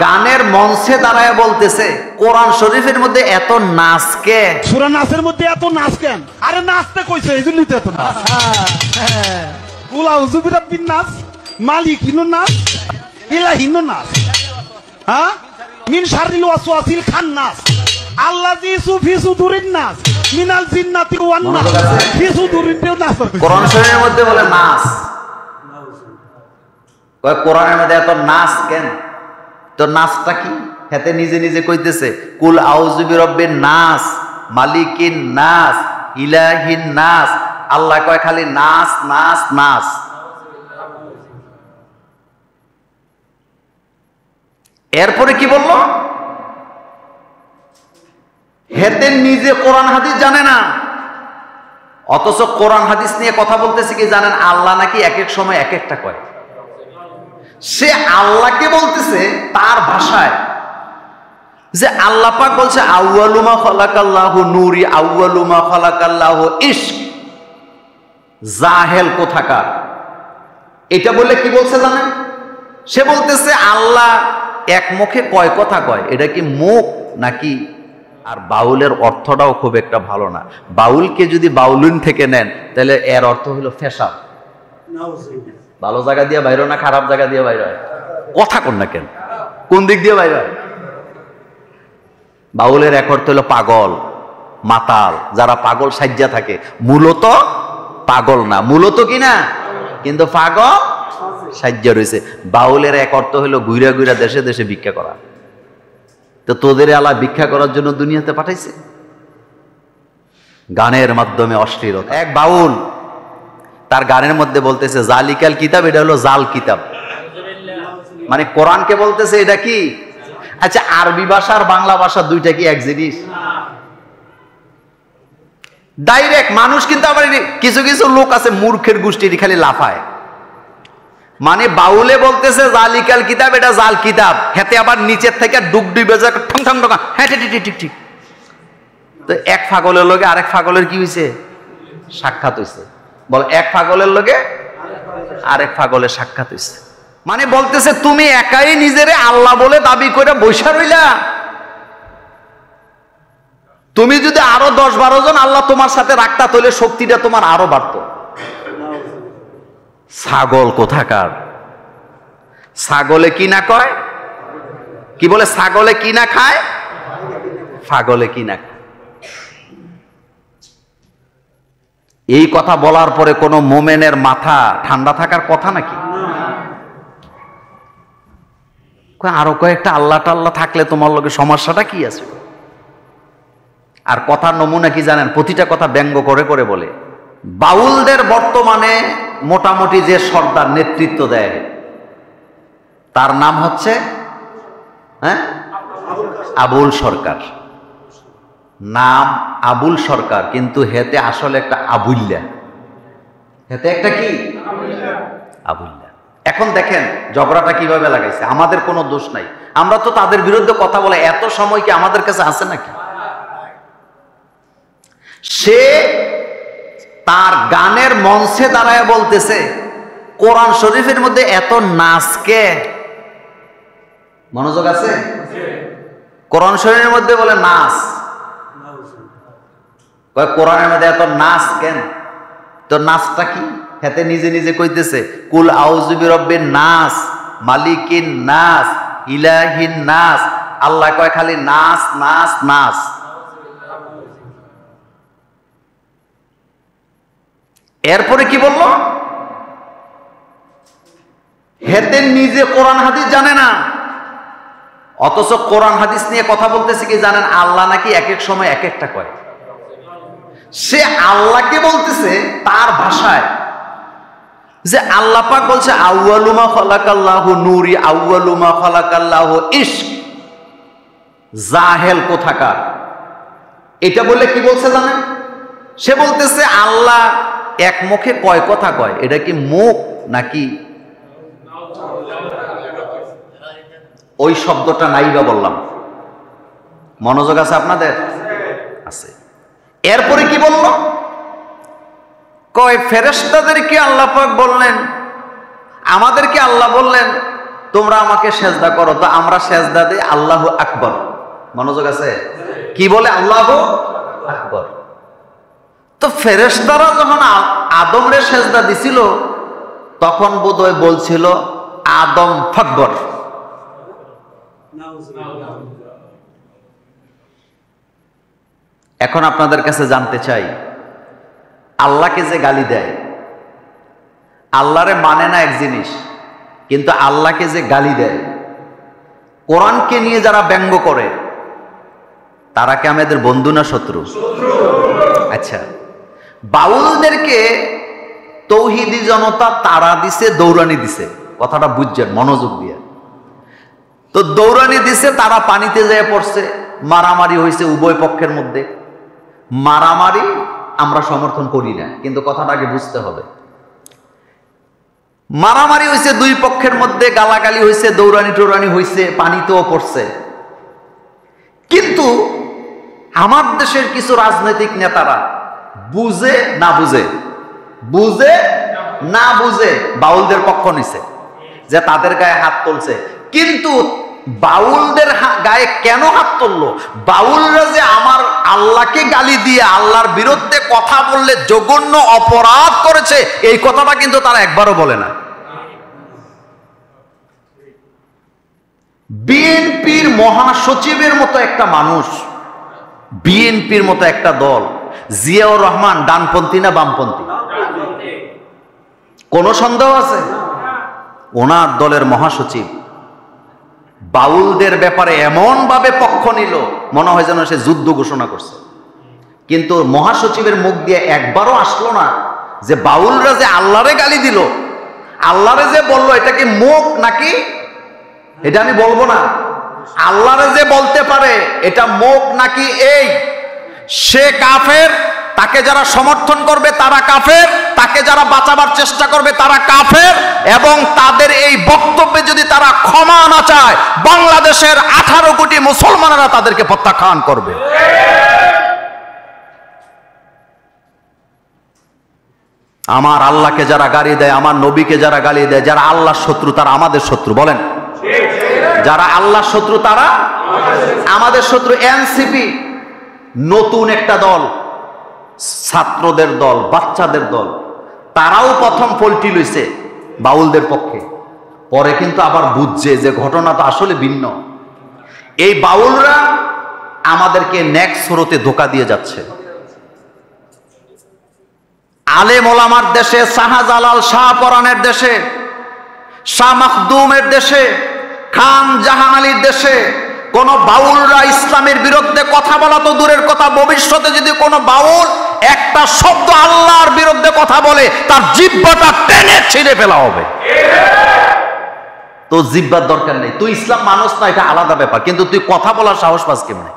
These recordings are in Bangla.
গানের মঞ্চে দাঁড়ায় বলতেছে কোরআন শরীফের মধ্যে এত নাচ কে? সূরা নাসের মধ্যে এত নাচ কেন? আরে নাচতে কইছে এই জন্যই তো এত নাচ। কুল আউযু বিরাব্বিন নাস, মালিকিনুন নাস, ইলাহিনুন নাস, হ্যাঁ, মিন শাররিল ওয়াসওয়াসিল খান্নাস, আল্লাযী ফি সুদুরিন নাস, মিনাল জিন্নাতি ওয়ান নাস, ফি সুদুরিন নাস। কোরআন শরীফের মধ্যে বলে নাচ, কয় কোরআনের মধ্যে এত নাচ কেন? তো নাচটা কি? হেতে নিজে নিজে কইতেছে কুল আউযু বিরাব্বিন নাস, মালিকিন নাস, ইলাহিন নাস। আল্লাহ কয় খালি নাচ নাচ নাচ। এরপরে কি বলল? হেতে নিজে কোরআন হাদিস জানে না, অথচ কোরআন হাদিস নিয়ে কথা বলতেছে কি জানেন? আল্লাহ নাকি এক এক সময় এক একটা কয়। সে আল্লাহকে বলতেছে তার ভাষায়, যে আল্লাহ পাক বলছে আউয়ালু মা খালাকাল্লাহু নূরি, আউয়ালু মা খালাকাল্লাহু ইশক। জাহেল কোথাকার! এটা বলে কি বলছে জানেন? সে বলতেছে আল্লাহ এক মুখে কয় কথা কয়, এটা কি মুখ নাকি? আর বাউলের অর্থটাও খুব একটা ভালো না। বাউলকে যদি বাউলুন থেকে নেন তাহলে এর অর্থ হলো ফেসাদ। ভালো জায়গা দিয়ে বাইর না খারাপ জায়গা দিয়ে বাইর হয়? কথা কোন না কেন, কোন দিক দিয়ে বাইর হয়? বাউলের এক অর্থ হলো পাগল, মাতাল। যারা পাগল সাজ্জা থাকে মূলত পাগল না, মূলত কি না, কিন্তু পাগল সাজ্জা রয়েছে। বাউলের এক অর্থ হলো ঘুরা ঘুরা দেশে দেশে ভিক্ষা করা। তো তোদের আল্লাহ ভিক্ষা করার জন্য দুনিয়াতে পাঠাইছে? গানের মাধ্যমে অশ্লীলতা। এক বাউল তার গানের মধ্যে বলতেছে জালিকাল কিতাব, এটা হলো জাল কিতাব। মানে কোরআনকে বলতেছে এটা কি? আচ্ছা, আরবি ভাষা আর বাংলা ভাষা দুইটা কি এক জিনিস? ডাইরেক্ট মানুষ কিন্তু আবার কিছু কিছু লোক আছে মূর্খের গোষ্ঠীর খালি লাফায়। মানে বাউলে বলতেছে জালিকাল কিতাব, এটা জাল কিতাব, হেতে আবার নিচের থেকে ডুব ডুবে যায় ঠং ঠং ঠং। হ্যাঁ ঠিক ঠিক ঠিক। তো এক পাগলের লগে আরেক পাগলের কি হয়েছে? সাক্ষাৎ হয়েছে। বল, এক পাগলের লগে আরেক পাগলের সাক্ষাৎ হয়েছে। মানে বলতেছে তুমি একাই নিজেরে আল্লাহ বলে দাবি করে বৈশা রইলা। তুমি যদি আরো 10-12 জন আল্লাহ তোমার সাথে রাখতা তাহলে শক্তিটা তোমার আরো বাড়ত। ছাগল কোথাকার! ছাগলে কি না কয়? কি বলে? ছাগলে কি না খায়, পাগলে কি না খায়। এই কথা বলার পরে কোন মোমেনের মাথা ঠান্ডা থাকার কথা নাকি? আরো কয়েকটা আল্লাহ টাল্লাহ থাকলে তোমার লগে সমস্যাটা কি আছে? আর কথার নমুনা কি জানেন? প্রতিটা কথা ব্যঙ্গ করে করে বলে। বাউলদের বর্তমানে মোটামুটি যে সর্দার নেতৃত্ব দেয় তার নাম হচ্ছে আবুল সরকার। নাম আবুল সরকার, কিন্তু হেতে আসলে একটা আবুল্লা। হেতে একটা কি? আবুল্লা। এখন দেখেন ঝগড়াটা কিভাবে লাগাইছে। আমাদের কোনো দোষ নাই, আমরা তো তাদের বিরুদ্ধে কথা বলে এত সময় কি আমাদের কাছে আছে নাকি? সে তার গানের মঞ্চে দাঁড়ায় বলতেছে কোরআন শরীফের মধ্যে এত নাচ কে? মনোযোগ আছে? কোরআন শরীফের মধ্যে বলে নাচ, কোরআনের মধ্যে এত নাচ কেন? তো নাচটা কি? হেতে নিজে নিজে কইতেছে কুল আউযু বিরাব্বিন নাস, মালিকিন নাস, ইলাহিন নাস। আল্লাহ কয় খালি নাচ নাচ নাচ। এরপরে কি বলল? হেতে নিজে কোরআন হাদিস জানে না, অথচ কোরআন হাদিস নিয়ে কথা বলতেছে কি জানেন? আল্লাহ নাকি এক এক সময় এক একটা কয়। সে আল্লাহকে বলতেছে তার ভাষায়, যে আল্লাহ পাক বলছে আউয়ালু মা খালাকাল্লাহু নূরি, আউয়ালু মা খালাকাল্লাহু ইশক। জাহেল কোথাকার! এটা বলে কি বলছে জানেন? সে বলতেছে আল্লাহ এক মুখে কয় কথা কয়, এটা কি মুখ নাকি? ওই শব্দটা নাইবা বললাম। মনোযোগ আছে আপনাদের? আছে। এরপরে কি বলল? কয় ফেরেশতাদেরকে আল্লাহ পাক বললেন, আমাদেরকে আল্লাহ বললেন তোমরা আমাকে সেজদা করো, তো আমরা সেজদা দিই আল্লাহু আকবার। মনোযোগ আছে? কি বলে? আল্লাহু আকবার। তো ফেরেশতারা যখন আদমরে সেজদা দিছিল তখন বোধহয় বলছিল আদম ফাকবর। এখন আপনাদের কাছে জানতে চাই, আল্লাহকে যে গালি দেয়, আল্লাহরে মানে না এক জিনিস, কিন্তু আল্লাহকে যে গালি দেয়, কোরআনকে নিয়ে যারা ব্যঙ্গ করে, তারা কি আমাদের বন্ধু না শত্রু? আচ্ছা, বাউলদেরকে তৌহিদি জনতা তারা দিছে, দৌড়ানি দিছে, কথাটা বুঝছেন মনোযোগ দিয়ে। তো দৌড়ানি দিছে, তারা পানিতে যেয়ে পড়ছে, মারামারি হয়েছে উভয় পক্ষের মধ্যে। মারামারি আমরা সমর্থন করি না, কিন্তু কথাটা আগে বুঝতে হবে। মারামারি হয়েছে দুই পক্ষের মধ্যে, গালাগালি হয়েছে, দৌড়ানি টোড়ানি হয়েছে, পানিতেও পড়ছে। কিন্তু আমার দেশের কিছু রাজনৈতিক নেতারা বুঝে না বুঝে, বুঝে না বুঝে বাউলদের পক্ষ নিছে, যে তাদের গায়ে হাত তুলছে। কিন্তু বাউলদের গায়ে কেন হাত তুললো? বাউলরা যে আমার আল্লাহকে গালি দিয়ে আল্লাহর বিরুদ্ধে কথা বললে জঘন্য অপরাধ করেছে, এই কথাটা কিন্তু তারা একবারও বলে না। বিএনপির মহাসচিবের মতো একটা মানুষ, বিএনপির মতো একটা দল, জিয়াউর রহমান ডানপন্থী না বামপন্থী? কোন সন্দেহ আছে? ওনার দলের মহাসচিব বাউলদের ব্যাপারে এমন ভাবে পক্ষ নিল, মনে হয় যেন সে যুদ্ধ ঘোষণা করছে। কিন্তু মহাসচিবের মুখ দিয়ে একবারও আসলো না যে বাউলরা যে আল্লাহরে গালি দিল, আল্লাহরে যে বললো, এটা কি মুখ নাকি? এটা আমি বলবো না। আল্লাহরে যে বলতে পারে, এটা মুখ নাকি এই? সে কাফের, তাকে যারা সমর্থন করবে তারা কাফের, তাকে যারা বাঁচাবার চেষ্টা করবে তারা কাফের, এবং তাদের এই বক্তব্যে যদি তারা ক্ষমা না চায়, বাংলাদেশের 18 কোটি মুসলমানেরা তাদেরকে প্রত্যাখ্যান করবে। আমার আল্লাহকে যারা গালি দেয়, আমার নবীকে যারা গালি দেয়, যারা আল্লাহর শত্রু তারা আমাদের শত্রু। বলেন, যারা আল্লাহর শত্রু তারা আমাদের শত্রু। এনসিপি নতুন একটা দল, ছাত্রদের দল, বাচ্চাদের দল, তারাও প্রথম পল্টি লইছে বাউলদের পক্ষে, পরে কিন্তু আবার বুঝছে যে ঘটনা তো আসলে ভিন্ন। এই বাউলরা আমাদেরকে নেক্সট স্রোতে ধোঁকা দিয়ে যাচ্ছে। আলেম ওলামার দেশে, শাহজালাল শাহপরানের দেশে, শাহ মাখদুমের দেশে, খান জাহান আলীর দেশে কোন বাউলরা ইসলামের বিরুদ্ধে কথা বলা তো দূরের কথা, ভবিষ্যতে যদি কোনো বাউল একটা শব্দ আল্লাহর বিরুদ্ধে কথা বলে, তার জিহ্বাটা টেনে ছিঁড়ে ফেলা হবে। তো জিহ্বার দরকার নেই, তুই ইসলাম মানুষ না, এটা আলাদা ব্যাপার, কিন্তু তুই কথা বলার সাহস পাস কেমনে?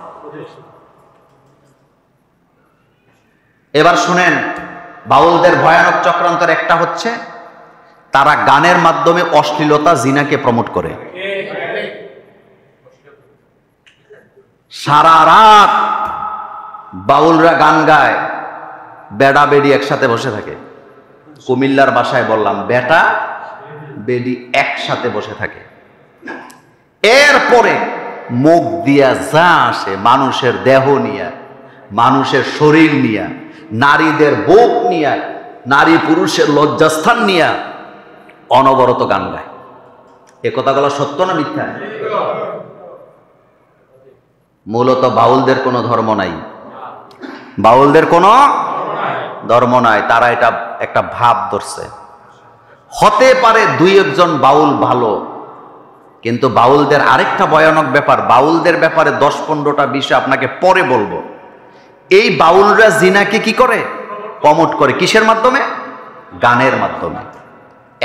এবার শুনেন, বাউলদের ভয়ানক চক্রান্তের একটা হচ্ছে, তারা গানের মাধ্যমে অশ্লীলতা, জিনাকে প্রমোট করে। সারা রাত বাউলরা গান গায়, বেড়া বেডি একসাথে বসে থাকে। কুমিল্লার ভাষায় বললাম, বেটা বেডি একসাথে বসে থাকে। এরপরে মুখ দিয়া যা আসে, মানুষের দেহ নিয়া, মানুষের শরীর নিয়া, নারীদের বুক নিয়া, নারী পুরুষের লজ্জাস্থান নিয়া অনবরত গান গায়। এ কথাগুলো সত্য না মিথ্যা? মূলত বাউলদের কোনো ধর্ম নাই, বাউলদের কোনো ধর্ম নাই। তারা এটা একটা ভাব ধরছে। হতে পারে দুই একজন বাউল ভালো, কিন্তু বাউলদের আরেকটা ভয়ানক ব্যাপার, বাউলদের ব্যাপারে 10-15টা বিষয় আপনাকে পরে বলবো। এই বাউলরা জিনাকে কি করে? প্রমোট করে। কিসের মাধ্যমে? গানের মাধ্যমে।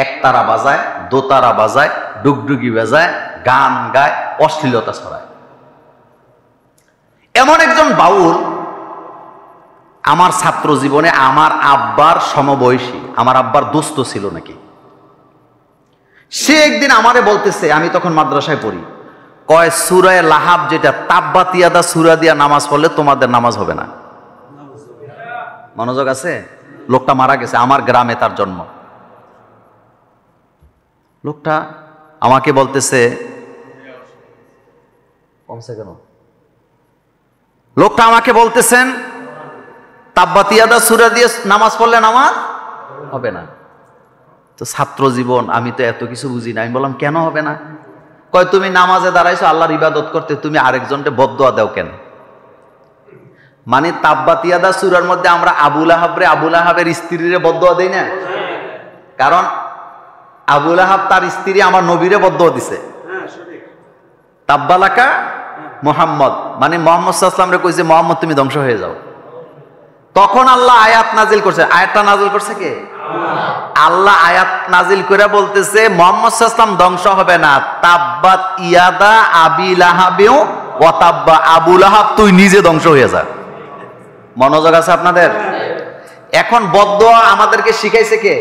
একতারা বাজায়, দোতারা বাজায়, ডুগডুগি বাজায়, গান গায়, অশ্লীলতা ছড়ায়। এমন একজন বাউল আমার ছাত্র জীবনে, আমার আব্বার সমবয়সী, আমার আব্বার দোস্ত ছিল নাকি, সে একদিন আমারে বলতেছে, আমি তখন মাদ্রাসায় পড়ি, কয় সূরায়ে লাহাব যেটা তাব্বাতিয়াদা সূরা দিয়া নামাজ পড়লে তোমাদের নামাজ হবে না। মনোযোগ আছে? লোকটা মারা গেছে, আমার গ্রামে তার জন্ম। লোকটা আমাকে বলতেছে কমছে কেন, লোকটা আমাকে বলতেছেন তাব্বাত ইয়াদা সূরা দিয়ে নামাজ পড়লে নামাজ হবে না। তো ছাত্র জীবন, আমি তো এত কিছু বুঝি না। আমি বললাম কেন হবে না? কয় তুমি নামাজে দাঁড়াইছো আল্লাহর ইবাদত করতে, তুমি আরেকজনকে বদদুয়া দাও কেন? মানে তাব্বাত ইয়াদা সূরার মধ্যে আমরা আবু লাহাবের স্ত্রীরে বদদুয়া দেই না? কারণ আবু লাহাব তার স্ত্রী আমার নবীরে বদদুয়া দিছে, তাব্বালাকা মুহাম্মদ, মানে মুহাম্মদ সাল্লাল্লাহু আলাইহি ওয়াসাল্লাম কইছে মুহাম্মদ তুমি ধ্বংস হয়ে যাও। তখন আল্লাহ আয়াত নাজিল করছে। আয়াতটা নাজিল করছে কে? আল্লাহ আয়াত নাজিল করে বলতেছে মুহাম্মদ সাল্লাল্লাহু আলাইহি ওয়াসাল্লাম ধ্বংস হবে না, তাব্বাত ইয়াদা আবি লাহাবিউ ওয়া তাব্বা, আবু লাহাব তুই নিজে ধ্বংস হয়ে যা। মনোযোগ আছে আপনাদের? এখন বদদুয়া আমাদেরকে শিখাইছে কে?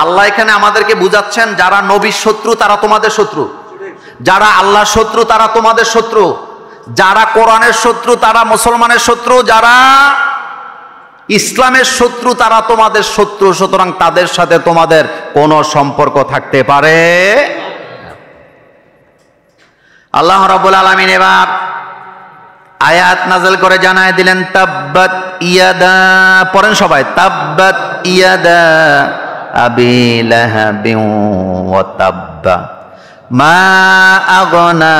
আল্লাহ এখানে আমাদেরকে বুঝাচ্ছেন যারা নবীর শত্রু তারা তোমাদের শত্রু, যারা আল্লাহর শত্রু তারা তোমাদের শত্রু, যারা কোরআনের শত্রু তারা মুসলমানের শত্রু, যারা ইসলামের শত্রু তারা তোমাদের শত্রু। সুতরাং তাদের সাথে তোমাদের কোনো সম্পর্ক থাকতে পারে। আল্লাহ রাব্বুল আলামিন এবার আয়াত নাযিল করে জানায় দিলেন তাব্বাত ইয়াদা, পড়েন সবাই, তাব্বাত ইয়াদা আবি লাহাবিন ওয়া তাব্বা মা আগনা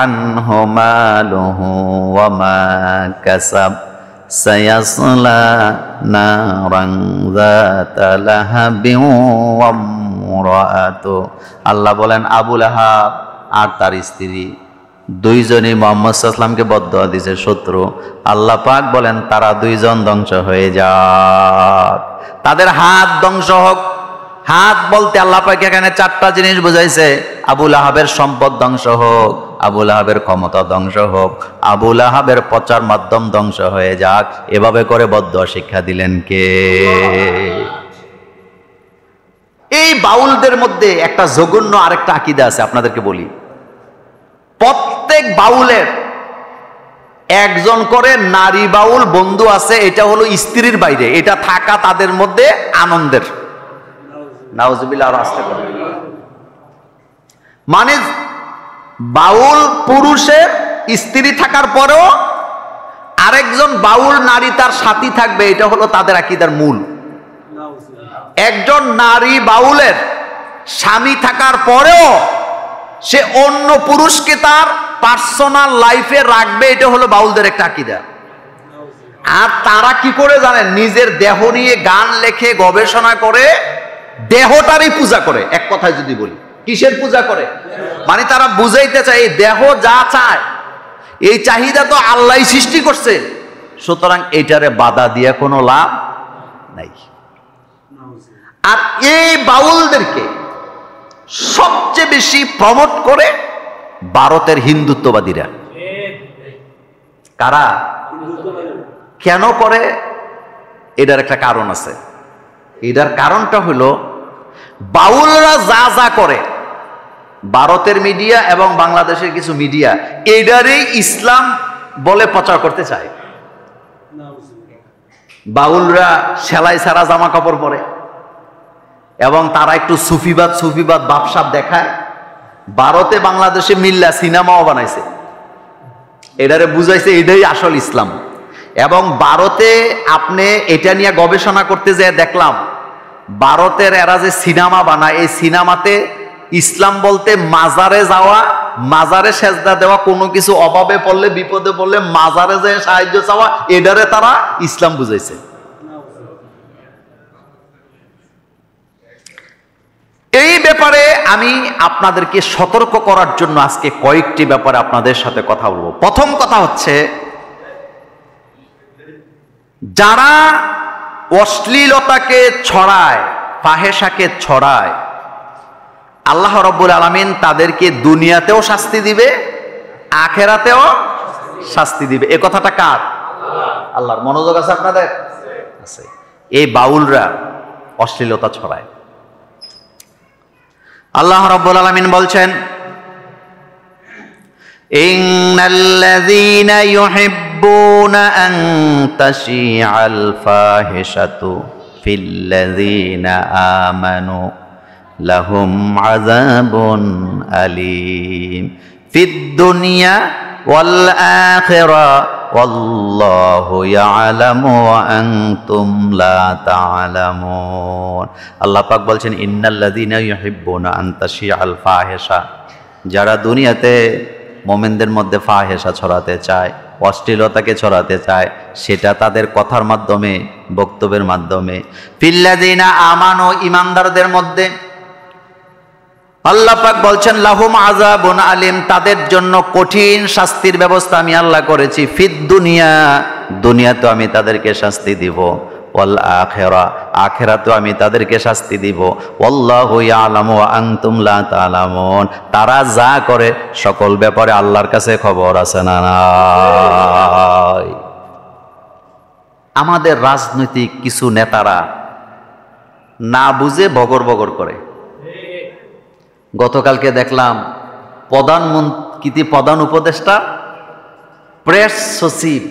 আনহু মালুহু ওয়া মা কাসাব সায়াসলা নারান যাতা লাহাবিন ওয়া ইমরাআতু। আল্লাহ বলেন আবু লাহাব আর তার স্ত্রী দুইজনই মুহাম্মদ সাল্লাল্লাহু আলাইহি ওয়াসাল্লামকে বদদুয়া দিয়েছে, শত্রু। আল্লাহ পাক বলেন তারা দুইজন ধ্বংস হয়ে যাক, তাদের হাত ধ্বংস হোক। হাত বলতে আল্লাহ পাক এখানে চারটা জিনিস বুঝাইছে। আবু লাহাবের সম্পদ ধ্বংস হোক, আবু লাহাবের ক্ষমতা ধ্বংস হোক, আবু লাহাবের প্রচার মাধ্যম ধ্বংস হয়ে যাক। এভাবে করে বদদুয়া শিক্ষা দিলেন কে? এই বাউলদের মধ্যে একটা জঘন্য আরেকটা আকীদা আছে, আপনাদেরকে বলি। প্রত্যেক বাউলের একজন করে নারী বাউল বন্ধু আছে, এটা হলো স্ত্রীর বাইরে, এটা থাকা তাদের মধ্যে আনন্দের। নাউজুবিল্লাহ, আর আসতে পারে। মানে বাউল পুরুষের স্ত্রী থাকার পরেও আরেকজন বাউল নারী তার সাথী থাকবে, এটা হলো তাদের আকীদার মূল। একজন নারী বাউলের স্বামী থাকার পরেও সে অন্য পুরুষকে তার পার্সোনাল লাইফে রাখবে, এটা হলো বাউলদের একটা আকীদা। আর তারা কি করে জানেন? নিজের দেহ নিয়ে গান লেখে, গবেষণা করে, দেহটারই পূজা করে। এক কথায় যদি বলি, কিসের পূজা করে? মানে তারা বুঝাইতে চায় এই দেহ যা চায়, এই চাহিদা তো আল্লাহই সৃষ্টি করছে, সুতরাং এইটারে বাধা দিয়ে কোনো লাভ নাই। আর এই বাউলদেরকে সবচেয়ে বেশি প্রমোট করে ভারতের হিন্দুত্ববাদীরা। কারা? কেন করে? এটার একটা কারণ আছে। এটার কারণটা হলো বাউলরা যা যা করে, ভারতের মিডিয়া এবং বাংলাদেশের কিছু মিডিয়া এটারই ইসলাম বলে প্রচার করতে চায়। বাউলরা সেলাই ছাড়া জামা কাপড় পরে এবং তারা একটু সুফিবাদ বাপসাপ দেখায়। ভারতে বাংলাদেশে মিল্লা সিনেমাও বানাইছে, এটারে বুঝাইছে এটাই আসল ইসলাম। এবং ভারতে আপনি এটা নিয়ে গবেষণা করতে যেয়ে দেখলাম, ভারতের এরা যে সিনেমা বানায়, এই সিনেমাতে ইসলাম বলতে মাজারে যাওয়া, মাজারে সেজদা দেওয়া, কোনো কিছু অভাবে পড়লে, বিপদে পড়লে মাজারে যেয়ে সাহায্য চাওয়া, এটারে তারা ইসলাম বুঝাইছে। এই ব্যাপারে আমি আপনাদেরকে সতর্ক করার জন্য আজকে কয়েকটি ব্যাপারে আপনাদের সাথে কথা বলবো। প্রথম কথা হচ্ছে, যারা অশ্লীলতাকে ছড়ায়, ফাহেশাকে ছড়ায়, আল্লাহ রাব্বুল আলামিন তাদেরকে দুনিয়াতেও শাস্তি দিবে, আখেরাতেও শাস্তি দিবে। এই কথাটা কার? আল্লাহর। মনোযোগ আছে আপনাদের? আছে। এই বাউলরা অশ্লীলতা ছড়ায়। আল্লাহ রাব্বুল আলামিন বলছেন, ইন্নাল্লাযীনা ইউহিব্বুনা আন তাশিআল ফাহিশাতু ফিল্লাযীনা আমানু লাহুম আযাবুন আলীম ফিদ দুনিয়া ওয়াল আখিরাহ ওয়াল্লাহু ইয়ালামু ওয়া আনতুম লা তা'লামুন। আল্লাহ পাক বলছেন ইন্নাল্লাযীনা ইউহিব্বুনা আন তাশিআল ফাহিশা, যারা দুনিয়াতে মুমিনদের মধ্যে ফাহিশা ছড়াতে চায়, অশ্লীলতাকে ছড়াতে চায়, সেটা তাদের কথার মাধ্যমে, বক্তব্যের মাধ্যমে। ফিল্লাযীনা আমানু, ঈমানদারদের মধ্যে আল্লাহ পাক বলছেন লাহুম আযাবুন আলীম, তাদের জন্য কঠিন শাস্তির ব্যবস্থা আমি আল্লাহ করেছি। ফিদ দুনিয়া, দুনিয়াতে আমি তাদেরকে শাস্তি দিব, ওয়াল আখিরা, আখিরাতেও আমি তাদেরকে শাস্তি দিব। ওয়াল্লাহু ইয়ালামু ওয়া আনতুম লা তা'লামুন, তারা যা করে সকল ব্যাপারে আল্লাহর কাছে খবর আছে না নাই? আমাদের রাজনৈতিক কিছু নেতারা না বুঝে বগর করে। গতকালকে দেখলাম প্রধান উপদেষ্টা, প্রেস সচিব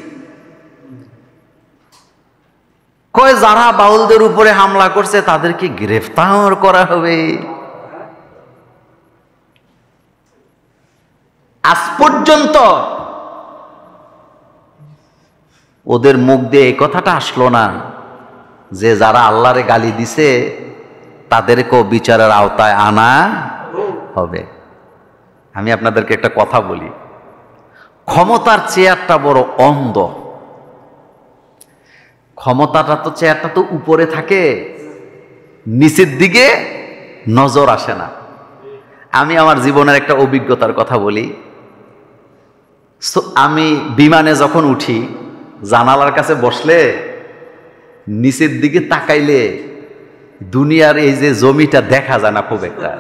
কয় যারা বাউলদের উপরে হামলা করছে তাদেরকে গ্রেফতার করা হবে। আজ পর্যন্ত ওদের মুখ দিয়ে এই কথাটা আসলো না যে যারা আল্লাহরে গালি দিছে তাদেরকেও বিচারের আওতায় আনা হবে। আমি আপনাদেরকে একটা কথা বলি, ক্ষমতার চেয়ারটা বড় অন্ধ। ক্ষমতাটা তো, চেয়ারটা তো উপরে থাকে, নিচের দিকে নজর আসে না। আমি আমার জীবনের একটা অভিজ্ঞতার কথা বলি। আমি বিমানে যখন উঠি, জানালার কাছে বসলে নিচের দিকে তাকাইলে দুনিয়ার এই যে জমিটা দেখা যায় না খুব একটা।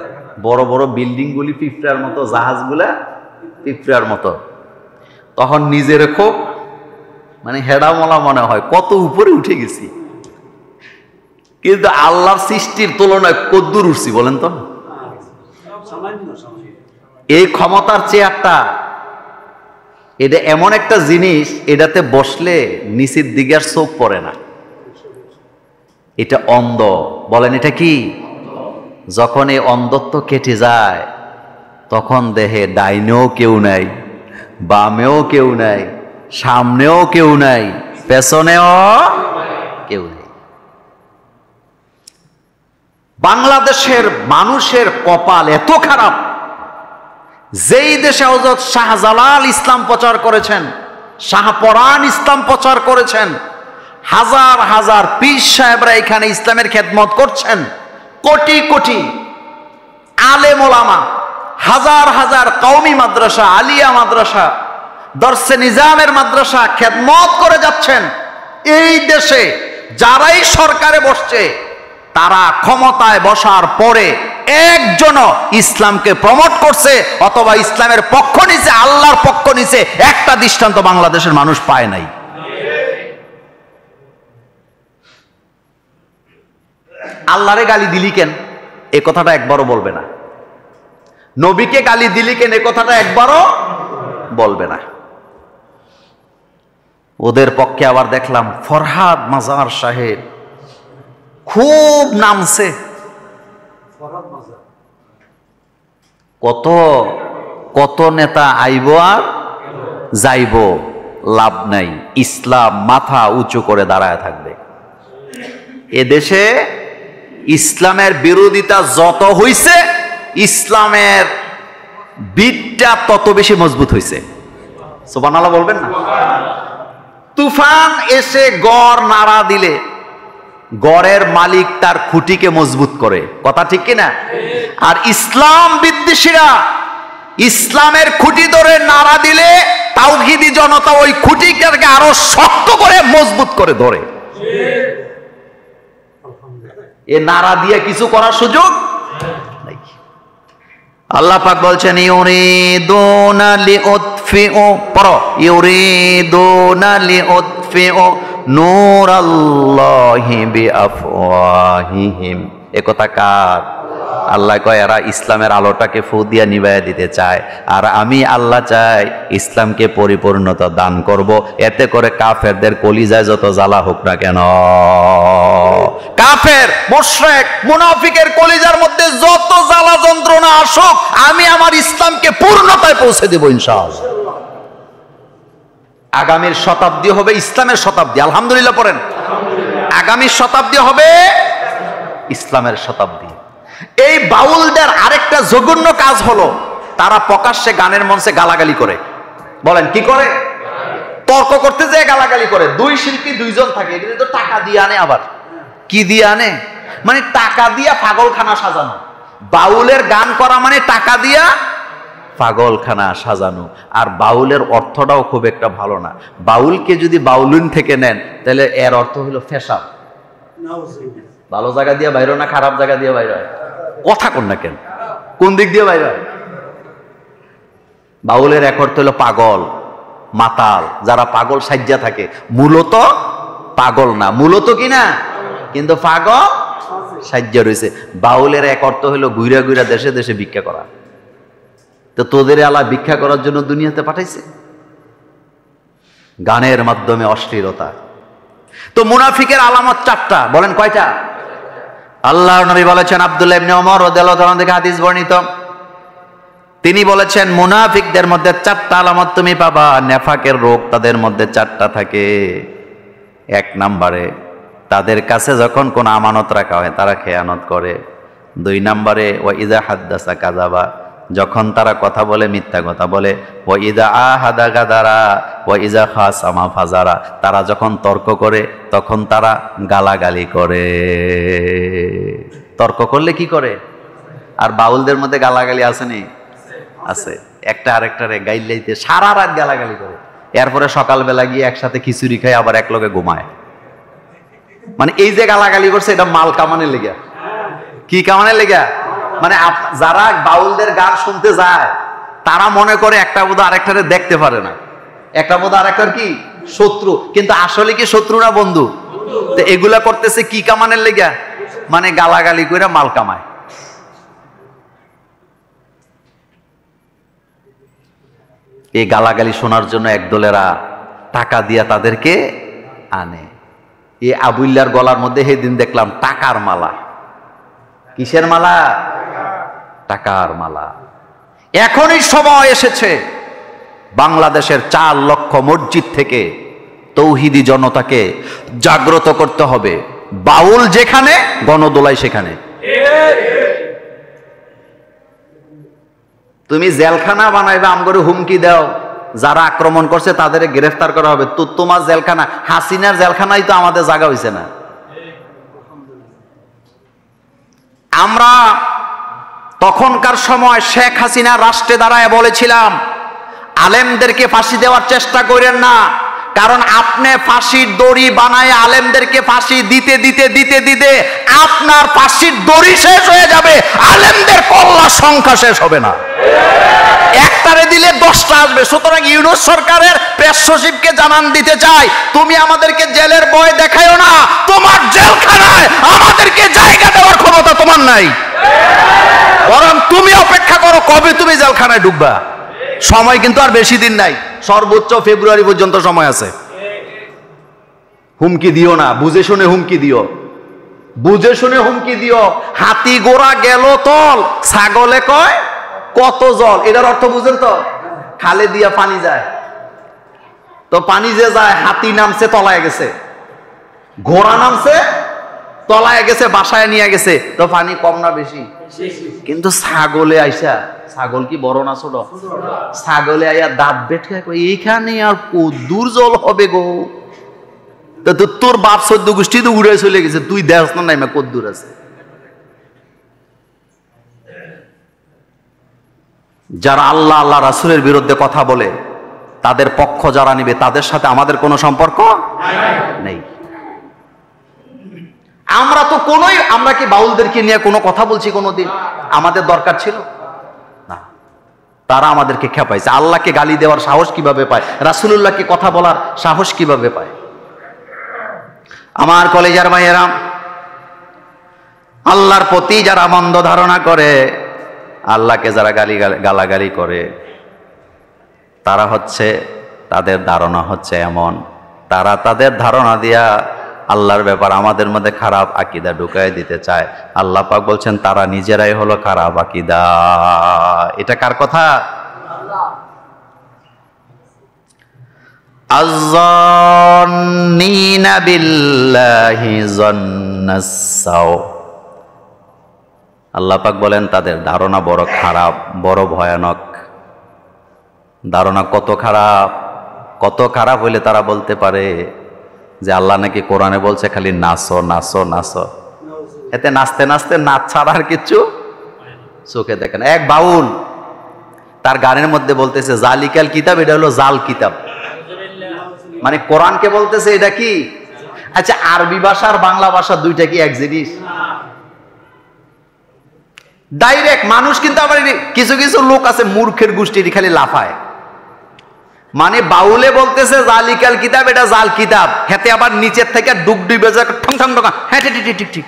বড় বড় বিল্ডিংগুলি পিঁপড়ার মতো, জাহাজগুলা পিঁপড়ার মতো। তখন নিজের খুব হেডামলা মনে হয়, কত উপরে উঠে গেছি। কিন্তু আল্লাহর সৃষ্টির তুলনায় কদ্দুর উঠছি বলেন তো? এই ক্ষমতার চেয়ারটা, এটা এমন একটা জিনিস, এটাতে বসলে নিচের দিকে আর চোখ পড়ে না। এটা অন্ধ। বলেন এটা কি? যখন এই অন্ধত্ব কেটে যায় তখন দেহে ডাইনেও কেউ নাই, বামেও কেউ নাই, সামনেও কেউ নাই, পেছনেও কেউ নেই। বাংলাদেশের মানুষের কপাল এত খারাপ, যেই দেশে হযরত শাহজালাল ইসলাম প্রচার করেছেন, শাহপরাণ ইসলাম প্রচার করেছেন, হাজার হাজার পীর সাহেবরা এখানে ইসলামের খেদমত করছেন, কোটি কোটি আলেম ওলামা, হাজার হাজার কওমি মাদ্রাসা, আলিয়া মাদ্রাসা, দরসে নিজামের মাদ্রাসা খেদমত করে যাচ্ছেন। এই দেশে যারাই সরকারে বসছে তারা ক্ষমতায় বসার পরে একজনও ইসলামকে প্রমোট করছে অথবা ইসলামের পক্ষ নিছে, আল্লাহর পক্ষ নিছে, একটা দৃষ্টান্ত বাংলাদেশের মানুষ পায় নাই। আল্লাহরে গালি দিলি কেন, এ কথাটা একবারও বলবে না। নবীকে গালি দিলি কেন, এ কথাটা একবারও বলবে না। ওদের পক্ষে আবার দেখলাম ফরহাদ মাজার সাহেব খুব নামছে। কত কত নেতা আইব আর যাইব, লাভ নাই। ইসলাম মাথা উঁচু করে দাঁড়ায় থাকবে। এদেশে ইসলামের বিরোধিতা যত হইছে, ইসলামের বিটটা তত বেশি মজবুত হইছে। সুবহানাল্লাহ বলবেন না? তুফান এসে গড় নাড়া দিলে গড়ের মালিক তার খুঁটিকে মজবুত করে, কথা ঠিক কিনা? আর ইসলাম বিদ্বেষীরা ইসলামের খুঁটি ধরে নাড়া দিলে তাওহীদি জনতা ওই খুঁটিকে আরো শক্ত করে মজবুত করে ধরে। এ নাড়া দিয়ে কিছু করার সুযোগ নাই। আল্লাহ পাক বলছেন ইউরিদুনা লিউতফিউ, পড়ো, ইউরিদুনা লিউতফিউ নূরাল্লাহি বিআফওয়াহিহিম। এ কথা কার? আল্লাহ কয় এরা ইসলামের আলোটাকে ফু দিয়া নিভাইয়া দিতে চায়, আর আমি আল্লাহ চাই ইসলামকে পরিপূর্ণতা দান করব, এতে করে কাফেরদের কলিজায় যত জ্বালা হোক না কেন, কাফের মুশরিক মুনাফিকের কলিজার মধ্যে যত জ্বালা যন্ত্রণা আসুক, আমি আমার ইসলামকে পূর্ণতায় পৌঁছে দেব ইনশাআল্লাহ। আগামীর শতাব্দী হবে ইসলামের শতাব্দী, আলহামদুলিল্লাহ পড়েন। আগামী শতাব্দী হবে ইসলামের শতাব্দী। এই বাউলদের আরেকটা জঘন্য কাজ হলো, তারা প্রকাশ্যে গানের মঞ্চে গালাগালি করে। বলেন কি করে? তর্ক করতে যেয়ে গালাগালি করে। দুই শিল্পী দুইজন থাকে, এগুলো তো টাকা দিয়ে আনে। আবার কি দিয়ে আনে? মানে টাকা দিয়া পাগলখানা সাজানো। বাউলের গান করা মানে টাকা দিয়া পাগলখানা সাজানো। আর বাউলের অর্থটাও খুব একটা ভালো না। বাউলকে যদি বাউলুন থেকে নেন তাহলে এর অর্থ হলো ফেসাদ। ভালো জায়গা দিয়ে বাইর না খারাপ জায়গা দিয়ে বাইর হয়? কথা কোন না কেন, কোন দিক দিয়ে বাইর হয়? বাউলের এক অর্থ হলো পাগল, মাতাল। যারা পাগল সাজ্জা থাকে, মূলত পাগল না, মূলত কি না, কিন্তু পাগল সাজ্জা রয়েছে। বাউলের এক অর্থ হলো ঘুরা ঘুরা দেশে দেশে ভিক্ষা করা। তো তোদের আল্লাহ ভিক্ষা করার জন্য দুনিয়াতে পাঠাইছে, গানের মাধ্যমে অশ্লীলতা। তো মুনাফিকের আলামত চারটা, বলেন কয়টা? আল্লাহর নবী বলেছেন, আব্দুল্লাহ ইবনে ওমর রাদিয়াল্লাহু তাআলা থেকে হাদিস বর্ণিত, তিনি বলেছেন মুনাফিকদের মধ্যে চারটা আলামত তুমি পাবা। নেফাকের রোগ তাদের মধ্যে চারটা থাকে। এক নম্বরে, তাদের কাছে যখন কোন আমানত রাখা হয় তারা খেয়ানত করে। দুই নম্বরে, ওয়া ইযা হাদ্দাসা কাযাবা, যখন তারা কথা বলে মিথ্যা কথা বলে। ওয়া ইযা আহাদা গাদারা, ওয়া ইযা খাসামা ফাজারা, তারা যখন তর্ক করে তখন তারা গালাগালি করে। তর্ক করলে কি করে? আর বাউলদের মধ্যে গালাগালি আছে নি? আছে। একটা আরেকটারে গাইলাইতে সারা রাত গালাগালি করে, এরপরে সকালবেলা গিয়ে একসাথে খিচুড়ি খায়, আবার এক লগে ঘুমায়। মানে এই যে গালাগালি করছে এটা মাল কামানের লেগা। কি কামানের লেগা? মানে যারা বাউলদের গান শুনতে যায় তারা মনে করে একটা বোধ আরেকটারে দেখতে পারে না, একটা বোধ আরেকটার কি শত্রু, কিন্তু আসলে কি শত্রু না বন্ধু? তো এগুলা করতেছে কি কামানের লেগা? মানে গালাগালি করে মাল কামায়। এই গালাগালি শোনার জন্য একদলেরা টাকা দিয়া তাদেরকে আনে। এই আবুল্লার গলার মধ্যে সেদিন দেখলাম টাকার মালা। কিসের মালা? টাকার মালা। এখনই সময় এসেছে বাংলাদেশের 4 লক্ষ মসজিদ থেকে তৌহিদি জনতাকে জাগ্রত করতে হবে। বাউল যেখানে, গণদোলাই সেখানে। তুমি জেলখানা বানাইবে, আমগরে হুমকি দাও, যারা আক্রমণ করছে তাদের গ্রেফতার করা হবে। তো তোমার জেলখানা, হাসিনার জেলখানাই তো আমাদের জায়গা হইছে না। আমরা তখনকার সময় শেখ হাসিনা রাষ্ট্রে দাঁড়ায় বলেছিলাম, আলেমদেরকে ফাঁসি দেওয়ার চেষ্টা করেন না, কারণ আপনি ফাঁসির দড়ি বানায় আলেমদেরকে ফাঁসি দিতে দিতে দিতে দিতে আপনার ফাঁসির দড়ি শেষ হয়ে যাবে, আলেমদের কল্লা সংখ্যা শেষ হবে না। একটারে দিলে 10টা আসবে। সুতরাং ইউনূস সরকারের প্রেস সচিবকে জানান দিতে চাই, তুমি আমাদেরকে জেলের ভয় দেখায়ো না, তোমার জেলখানায় আমাদেরকে জায়গা দেওয়ার ক্ষমতা তোমার নাই। বরং তুমি অপেক্ষা করো কবে তুমি জেলখানায় ঢুকবা। সময় কিন্তু আর বেশি দিন নাই, সর্বোচ্চ ফেব্রুয়ারি পর্যন্ত সময় আছে। হুমকি দিও না, বুঝে শুনে হুমকি দিও, বুঝে শুনে হুমকি দিও। হাতি গোড়া গেল তল, ছাগলে কয় কত জল। এটার অর্থ বুঝেন তো? খালে দিয়া পানি যায়, তো পানি যে যায়, হাতি নামছে তলায় গেছে, ঘোড়া নামছে তলায় গেছে, বাসায় নিয়ে গেছে, তো পানি কম না বেশি? কিন্তু ছাগলে আইসা, ছাগল কি বড় না ছোট? ছাগলে আইয়া দাঁত বেঠে এইখানে আর দূর জল হবে গো। তো তোর বাপ 14 গোষ্ঠী তো উড়ে চলে গেছে, তুই দেখ না নাই কত দূর আছে। যারা আল্লাহ আল্লাহ রাসূলের বিরুদ্ধে কথা বলে, তাদের পক্ষ যারা নিবে, তাদের সাথে আমাদের কোনো সম্পর্ক নেই। আমরা তো আমরা কি বাউলদেরকে নিয়ে কোনো কথা বলছি কোনোদিন? আমাদের দরকার ছিল না। তারা আমাদেরকে খেপাইছে। আল্লাহকে গালি দেওয়ার সাহস কিভাবে পায়? রাসূলুল্লাহকে কথা বলার সাহস কিভাবে পায়? আমার কলেজার ভাইয়েরা, আল্লাহর প্রতি যারা মন্দ ধারণা করে, আল্লাহকে যারা গালাগালি করে, তারা হচ্ছে, তাদের ধারণা হচ্ছে এমন, তারা তাদের ধারণা দিয়া আল্লাহর ব্যাপার আমাদের মধ্যে খারাপ আকীদা ঢুকায় দিতে চায়। আল্লাহ পাক বলছেন তারা নিজেরাই হলো খারাপ আকীদা। এটা কার কথা? আয-যান্নিনা বিল্লাহি যান্নাস সাও। আল্লাহ পাক বলেন তাদের ধারণা বড় খারাপ, বড় ভয়ানক। ধারণা কত খারাপ, কত খারাপ হইলে তারা বলতে পারে যে আল্লাহ নাকি কোরআনে বলছে খালি নাচো নাচো নাচো। এতে নাচতে নাচতে নাচ ছাড়া আর কিচ্ছু চোখে দেখেন। এক বাউল তার গানের মধ্যে বলতেছে জালিকাল কিতাব, এটা হলো জাল কিতাব। মানে কোরআনকে বলতেছে এটা কি? আচ্ছা, আরবি ভাষা আর বাংলা ভাষা দুইটা কি এক জিনিস? ডাইরেক্ট মানুষ কিন্তু আবার কিছু কিছু লোক আছে মূর্খের গোষ্ঠী খালি লাফায়। মানে বাউলে বলতেছে জালিকাল কিতাব, এটা জাল কিতাব, হেতে আবার নিচের থেকে ডুব ডুবে যায় ঠং ঠং ঠং। হ্যাঁ ঠিক ঠিক ঠিক ঠিক।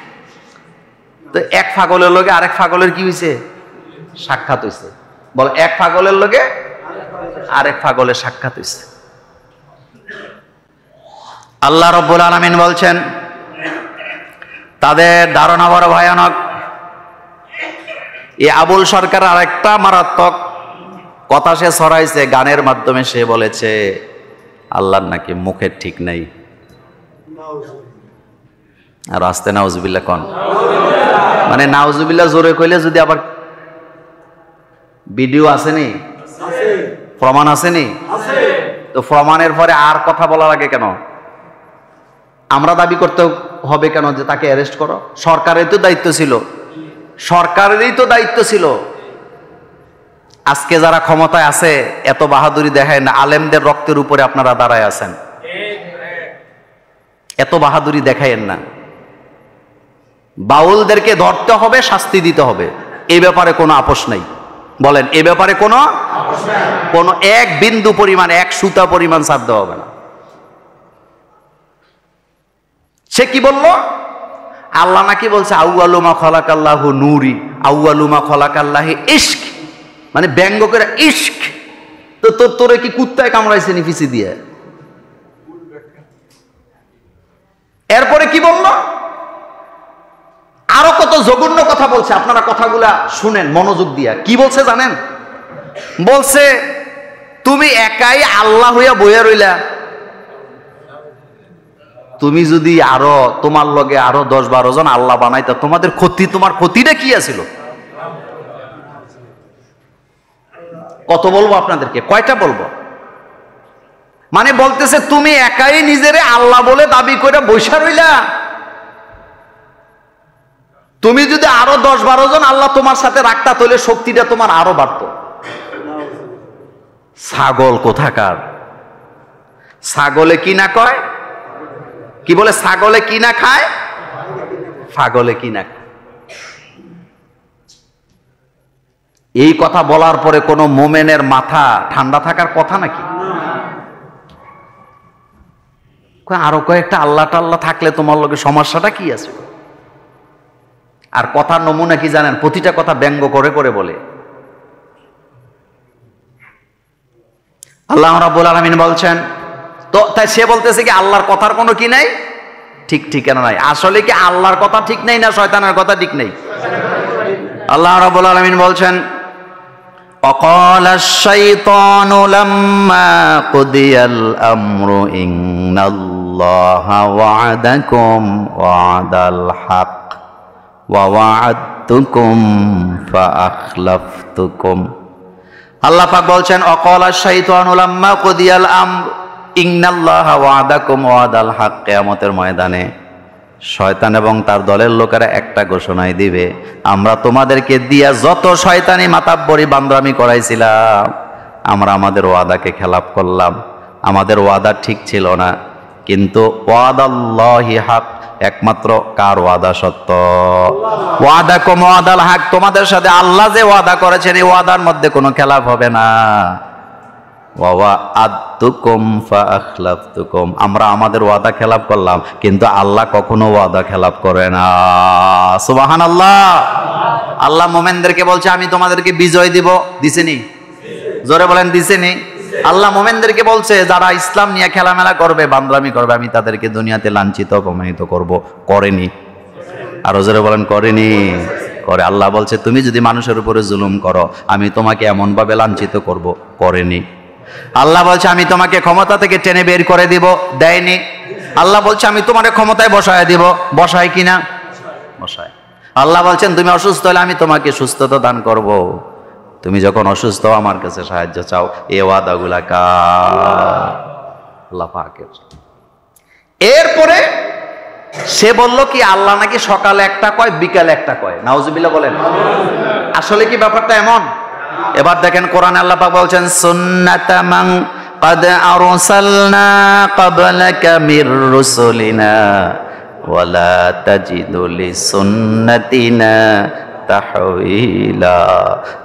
তো এক পাগলের লগে আরেক পাগলের কি হয়েছে? সাক্ষাৎ হয়েছে। বল, এক পাগলের লগে আরেক পাগলের সাক্ষাৎ হয়েছে। আল্লাহ রাব্বুল আলামিন বলছেন তাদের ধারণা বড় ভয়ানক। এই আবুল সরকার আরেকটা মারাত্মক কথা সে ছড়াইছে গানের মাধ্যমে। সে বলেছে আল্লাহর নাকি মুখের ঠিক নেই। আর আস্তে নাউজুবিল্লাহ কোন, মানে নাউজুবিল্লাহ জোরে কইলে যদি আবার ভিডিও আসেনি, প্রমাণ আসেনি, তো প্রমাণের পরে আর কথা বলা লাগে কেন? আমরা দাবি করতে হবে কেন যে তাকে অ্যারেস্ট করো? সরকারের তো দায়িত্ব ছিল, সরকারেরই তো দায়িত্ব ছিল। আজকে যারা ক্ষমতায় আছে এত বাহাদুরি দেখায় না, আলেমদের রক্তের উপরে আপনারা দাঁড়ায় আছেন, এত বাহাদুরি দেখায়েন না। বাউলদেরকে ধরতে হবে, শাস্তি দিতে হবে, এই ব্যাপারে কোনো আপোষ নাই। বলেন, এই ব্যাপারে কোনো এক বিন্দু পরিমাণ, এক সুতা পরিমাণ ছাড় দেওয়া হবে না। সে কি বলল? আল্লাহ নাকি বলছে আউয়ালু মা খালাকাল্লাহু নূরি, আউয়ালু মা খালাকাল্লাহি ইশক, মানে ব্যঙ্গ করে ইশক। তো তোরে কি কুত্তায় কামড়াইছে নি ফিসি দিয়ে? এরপরে কি বলল? আরো কত জঘন্য কথা বলছে। আপনারা কথাগুলা শুনেন মনোযোগ দিয়া। কি বলছে জানেন? বলছে তুমি একাই আল্লাহ হইয়া বইয়া রইলা, তুমি যদি আরো তোমার লগে আরো 10-12 জন আল্লাহ বানাইতা তোমাদের ক্ষতি, তোমার ক্ষতিটা কি আছিল? কত বলবো আপনাদেরকে, কয়টা বলবো? মানে বলতেছে তুমি একাই নিজেরে আল্লাহ বলে দাবি করে বৈশা রইলা, তুমি যদি আরো 10-12 জন আল্লাহ তোমার সাথে রাখতা তাহলে শক্তিটা তোমার আরো বাড়তো। ছাগল কোথাকার! ছাগলে কি না কয়? কি বলে? ছাগলে কি না খায়, ছাগলে কি না খায়। এই কথা বলার পরে কোন মোমেনের মাথা ঠান্ডা থাকার কথা নাকি? আরো কয়েকটা আল্লাহ টাল্লাহ থাকলে তোমার লগে সমস্যাটা কি আছে? আর কথার নমুনা কি জানেন? প্রতিটা কথা ব্যঙ্গ করে করে বলে। আল্লাহ রাব্বুল আলামিন বলছেন, তো তাই সে বলতেছে কি আল্লাহর কথার কোনো কি নাই, ঠিক ঠিকানা নাই। আসলে কি আল্লাহর কথা ঠিক নেই না শয়তানের কথা ঠিক নেই? আল্লাহ রাব্বুল আলামিন বলছেন وقال الشيطان لما قضي الأمر إن الله وعدكم وعد الحق ووعدتكم فأخلفتكم। আল্লাহ পাক বলছেন وقال الشيطان لما قضي الأمر إن الله وعدكم وعد الحق। কিয়ামতের ময়দানে শয়তান এবং তার দলের লোকেরা একটা ঘোষণাই দিবে, আমরা তোমাদেরকে দিয়া যত শয়তানি মাতাব্বরি বান্দরামি করাইছিলাম, আমরা আমাদের ওয়াদাকে খেলাপ করলাম, আমাদের ওয়াদা ঠিক ছিল না। কিন্তু ওয়াদাল্লাহি হক, একমাত্র কার ওয়াদা সত্য? ওয়াদাকুম ওয়াদাল হক, তোমাদের সাথে আল্লাহ যে ওয়াদা করেছেন এই ওয়াদার মধ্যে কোনো খেলাপ হবে না। ওয়া ওয়া'আদতুকুম ফাআখলাফতুকুম, আমরা আমাদের ওয়াদা খেলাপ করলাম, কিন্তু আল্লাহ কখনো ওয়াদা খেলাপ করে না। সুবহানাল্লাহ। আল্লাহ মুমিনদেরকে বলছে আমি তোমাদেরকে বিজয় দিব, দিছেনি? জোরে বলেন দিছেনি? আল্লাহ মুমিনদেরকে বলছে যারা ইসলাম নিয়ে খেলামেলা করবে, বান্দরামি করবে, আমি তাদেরকে দুনিয়াতে লাঞ্ছিত অপমানিত করব। করেনি? আর জোরে বলেন করেনি? করে। আল্লাহ বলছে তুমি যদি মানুষের উপরে জুলুম করো, আমি তোমাকে এমন ভাবে লাঞ্ছিত করব। করেনি? আল্লাহ বলছে আমি তোমাকে ক্ষমতা থেকে টেনে বের করে দিব, দেয়নি? আল্লাহ বলছে আমি তোমার ক্ষমতায় বসায় দিব, বসায় কিনা? বসায়। আল্লাহ বলছেন তুমি অসুস্থ হলে আমি তোমাকে সুস্থতা দান করব, তুমি যখন অসুস্থ আমার কাছে সাহায্য চাও। এ ওয়াদাগুলা কার? আল্লাহ পাকের। এরপরে সে বলল কি আল্লাহ নাকি সকালে একটা কয়, বিকালে একটা কয়। নাউজুবিল্লাহ বলেন। আসলে কি ব্যাপারটা এমন? এবার দেখেন কোরআনে আল্লাহ পাক বলছেন সুন্নাতা মান ক্বাদ আরসালনা ক্বাবলাকা মির রুসুলিনা ওয়ালা তাজিদু লিসুন্নাতিনা তাহওয়িলা।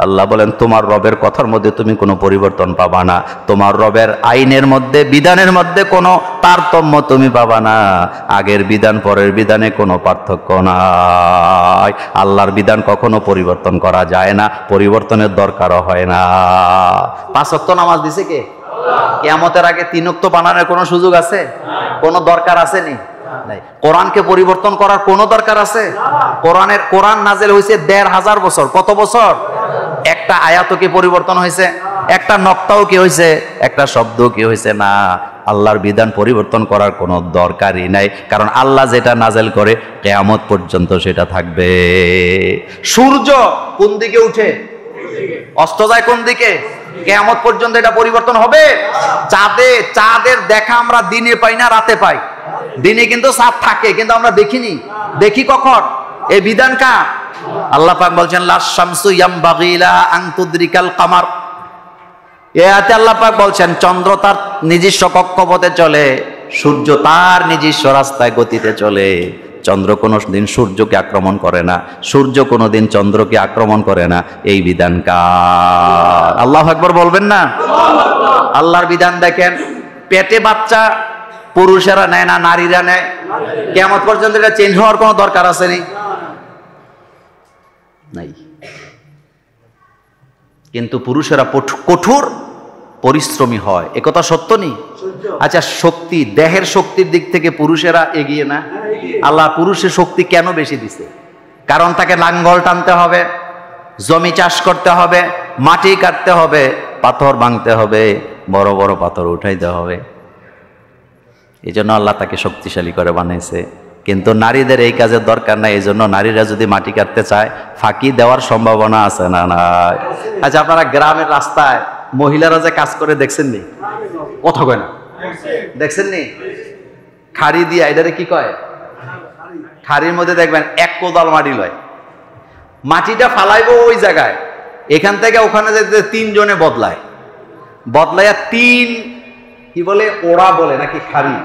আল্লাহ বলেন তোমার রবের কথার মধ্যে তুমি কোনো পরিবর্তন পাবা না, তোমার রবের আইনের মধ্যে, বিধানের মধ্যে কোনো তারতম্য তুমি পাবা না। আগের বিধান পরের বিধানে কোনো পার্থক্য নাই। আল্লাহর বিধান কখনো পরিবর্তন করা যায় না, পরিবর্তনের দরকারও হয় না। 5 ওয়াক্ত নামাজ দিছে কে? কিয়ামতের আগে 3 ওয়াক্ত বানানোর কোনো সুযোগ আছে? কোনো দরকার আছে নি? নাই। কোরআনকে পরিবর্তন করার কোনো দরকার আছে? কোরআন নাজেল হয়েছে 1500 বছর। কত বছর? একটা আয়াতও কি পরিবর্তন হয়েছে? একটা নক্তাও কি হয়েছে? একটা শব্দও কি হয়েছে? না। আল্লাহর বিধান পরিবর্তন করার কোনো দরকারই নাই, কারণ আল্লাহ যেটা নাজেল করে কিয়ামত পর্যন্ত সেটা থাকবে। সূর্য কোন দিকে উঠে, অস্ত যায় কোন দিকে, কিয়ামত পর্যন্ত এটা পরিবর্তন হবে। চাঁদের দেখা আমরা দিনে পাই না, রাতে পাই। দিনে কিন্তু চাঁদ থাকে, কিন্তু আমরা দেখিনি। দেখি কখন? এই বিধান কার? আল্লাহ পাক বলছেন লা শামসু ইয়ামবাগি লাহা আন তুদরিকাল কামার। এতে আল্লাহ পাক বলছেন চন্দ্র তার নিজস্ব কক্ষপথে চলে, সূর্য তার নিজস্ব রাস্তায় গতিতে চলে। চন্দ্র কোনো দিন সূর্যকে আক্রমণ করে না, সূর্য কোনো দিন চন্দ্রকে আক্রমণ করে না। এই বিধান কার? আল্লাহু আকবার বলবেন না? আল্লাহর বিধান দেখেন, পেটে বাচ্চা পুরুষেরা নেয় না, নারীরা নেয়। কিয়ামত পর্যন্ত এটা চেঞ্জ হওয়ার কোনো দরকার আছে নি? নাই। কিন্তু পুরুষেরা কঠোর পরিশ্রমী হয়, একথা সত্য নি? আচ্ছা, শক্তি, দেহের শক্তির দিক থেকে পুরুষেরা এগিয়ে না? আল্লাহ পুরুষের শক্তি কেন বেশি দিছে? কারণ তাকে লাঙ্গল টানতে হবে, জমি চাষ করতে হবে, মাটি কাটতে হবে, পাথর ভাঙতে হবে, বড় বড় পাথর উঠাইতে হবে। এই জন্য আল্লাহ তাকে শক্তিশালী করে বানাইছে। কিন্তু নারীদের এই কাজের দরকার নাই। এই জন্য নারীরা যদি মাটি কাটতে চায়, ফাঁকি দেওয়ার সম্ভাবনা আছে না? নাই। আচ্ছা, আপনারা গ্রামের রাস্তায় মহিলারা যে কাজ করে দেখছেন নি? কথা কয় না? দেখছেন নি? খাড়ি দিয়া, এটারে কি কয়? খাড়ির মধ্যে দেখবেন 1 কোদাল মাটি লয়, মাটিটা ফালাইবো ওই জায়গায়, এখান থেকে ওখানে যেতে 3 জনে বদলাইয়া 3 কি বলে, ওরা বলে নাকি খাড়ি,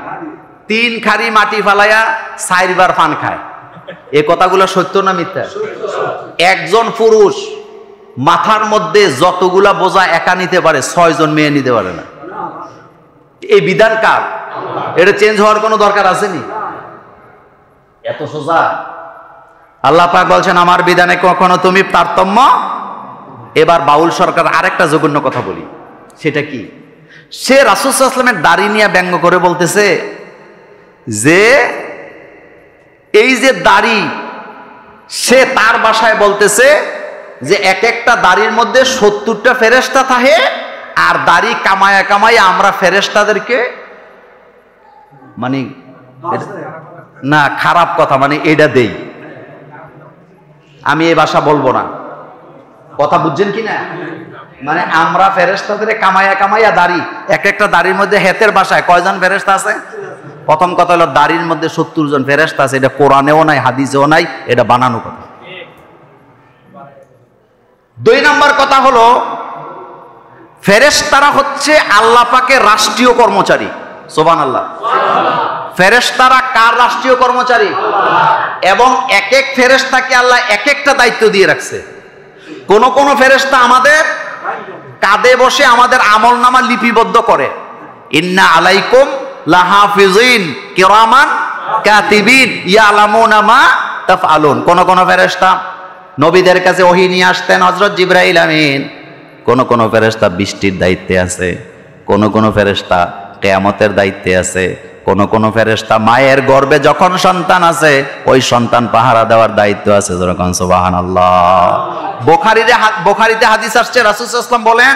3 খাড়ি মাটি ফালাইয়া 4 বার পান খায়। এই কথাগুলো সত্য না মিথ্যা? একজন পুরুষ মাথার মধ্যে যতগুলা বোঝা একা নিতে পারে, 6 জন মেয়ে নিতে পারে না। এই বিধান কার? এটা চেঞ্জ হওয়ার কোনো দরকার আছে নি? এত সোজা। আল্লাহ পাক বলছেন আমার বিধানে কখনো তুমি তারতম্য। এবার বাউল সরকার আরেকটা জঘন্য কথা বলি, সেটা কি? সে রাসূল সাল্লাল্লাহু আলাইহি ওয়াসাল্লামের দাড়ি নিয়ে ব্যঙ্গ করে বলতেছে যে এই যে দাড়ি, সে তার ভাষায় বলতেছে যে এক একটা দাড়ির মধ্যে 70টা ফেরেশতা থাকে, আর দাড়ি কামায়া কামায়া আমরা ফেরেশতাদেরকে, মানে না, খারাপ কথা, মানে এটা দেই। আমি এই ভাষা বলবো না, কথা বুঝছেন কি না? মানে আমরা ফেরেশতাদের কামায়া কামায়া দাড়ি, এক একটা দাড়ির মধ্যে হেতের ভাষায় কয়জন ফেরেশতা আছে? প্রথম কথা হলো দাড়ির মধ্যে 70 জন ফেরেশতা আছে। এটা কোরআনেও নাই, হাদিসেও নাই, এটা বানানো কথা। 2 নম্বর কথা হলো ফেরেশতারা হচ্ছে আল্লাহ পাকের রাষ্ট্রীয় কর্মচারী। সুবহানাল্লাহ। ফেরেশতারা কার রাষ্ট্রীয় কর্মচারী? এবং এক এক ফেরেশতাকে আল্লাহ এক একটা দায়িত্ব দিয়ে রাখছে। কোন কোন ফেরেশতা আমাদের কাঁধে বসে আমাদের আমলনামা লিপিবদ্ধ করে। ইন্না আলাইকুম লাহাফিজিন কিরামান কাতিবিন ইয়ালামুনা মা তাফআলুন। কোন ফেরেশতা নবীদের কাছে ওহী নিয়ে আসতেন, হযরত জিবরাইল আমিন। কোন ফেরেশতা বৃষ্টির দায়িত্বে আছে, কোন ফেরেশতা কিয়ামতের দায়িত্বে আছে, কোন ফেরেশতা মায়ের গর্ভে যখন সন্তান আছে ওই সন্তান পাহারা দেওয়ার দায়িত্ব আছে। যখন সুবহানাল্লাহ। বুখারীতে হাদিস আসছে, রাসূল সাল্লাল্লাহু আলাইহি ওয়াসাল্লাম বলেন,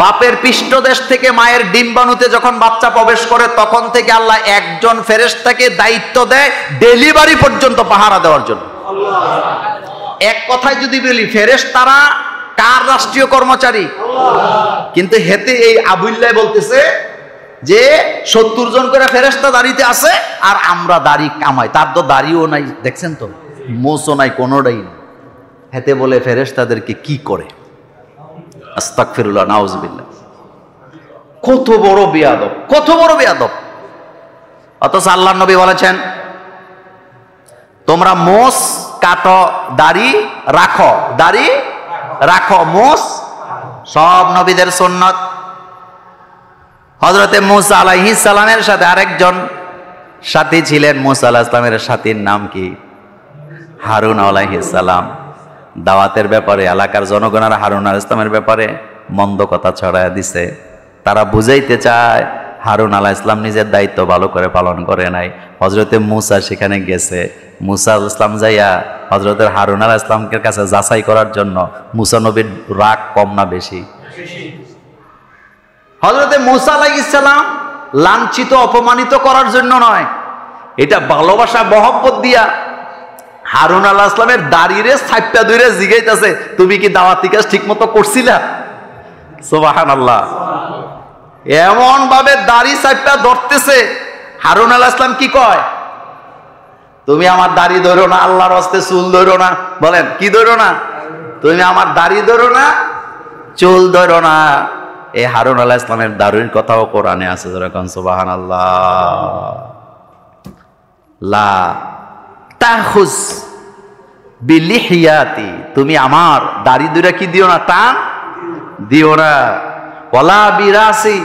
বাপের পৃষ্ঠদেশ থেকে মায়ের ডিম্বাণুতে যখন বাচ্চা প্রবেশ করে তখন থেকে আল্লাহ একজন ফেরেশতাকে দায়িত্ব দেয় ডেলিভারি পর্যন্ত পাহারা দেওয়ার জন্য। এক কথায় যদি বলি, ফেরেশতারা কার রাষ্ট্রীয় কর্মচারী? কিন্তু হেতে এই আবুল্লাহ বলতেছে যে 70 জন করে ফেরেশতা দাঁড়িতে আছে আর আমরা দাড়ি কামাই। তার তো দাড়িও নাই, দেখছেন তো, মোছও নাই, কোনোটাই নাই। হেতে বলে ফেরেশতাদেরকে কি করে? আস্তাগফিরুল্লাহ, নাউজুবিল্লাহ। কত বড় বেয়াদব, কত বড় বেয়াদব। অথচ আল্লাহর নবী বলেছেন, তোমরা মোছ কাটো, দাড়ি রাখো, দাড়ি রাখো, মোছ সব নবীদের সুন্নাত। হযরতে মূসা আলাইহিস সালামের সাথে আরেকজন সাথী ছিলেন। মূসা আলাইহিস সালামের সাথীর নাম কি? হারুন আলাইহিস সালাম। দাওয়াতের ব্যাপারে এলাকার জনগণের হারুন আলাইহিস সালামের ব্যাপারে মন্দ কথা ছড়ায় দিছে। তারা বুঝাইতে চায় হারুন আলাইহিস সালাম নিজের দায়িত্ব ভালো করে পালন করে নাই। হযরতে মূসা সেখানে গেছে। মূসা আলাইহিস সালাম যাইয়া হযরতের হারুন আলাইহিস সালামের কাছে যাচাই করার জন্য, মূসা নবীর রাগ কম না বেশি? হযরতে মূসা আলাইহিস সালাম লাঞ্ছিত অপমানিত করার জন্য নয়, এটা ভালোবাসা মহব্বত দিয়া হারুন আলাইহিস সালামের দাড়িরে ছাইপা ধরে জিগাইতেছে, তুমি কি দাওয়াতি কাজ ঠিক মতো করছিলা? সুবহানাল্লাহ। এমন ভাবে দাড়ি ছাইপা ধরতেছে। হারুন আলাইহিস সালাম কি কয়? তুমি আমার দাড়ি ধরো না, আল্লাহর হস্তে চুল ধরো না। বলেন, কি ধরো না? তুমি আমার দাড়ি ধরো না, চুল ধরো না। এই হারুন আলাইহিস সালামের দাড়ির কথাও কোরআনে আছে। যখন সুবহানাল্লাহ। লা তাখুজ বিলিহিয়াতি, তুমি আমার দাড়ি দুইটা কি দিও না, টান দিও না। ওয়ালা বিরাসি,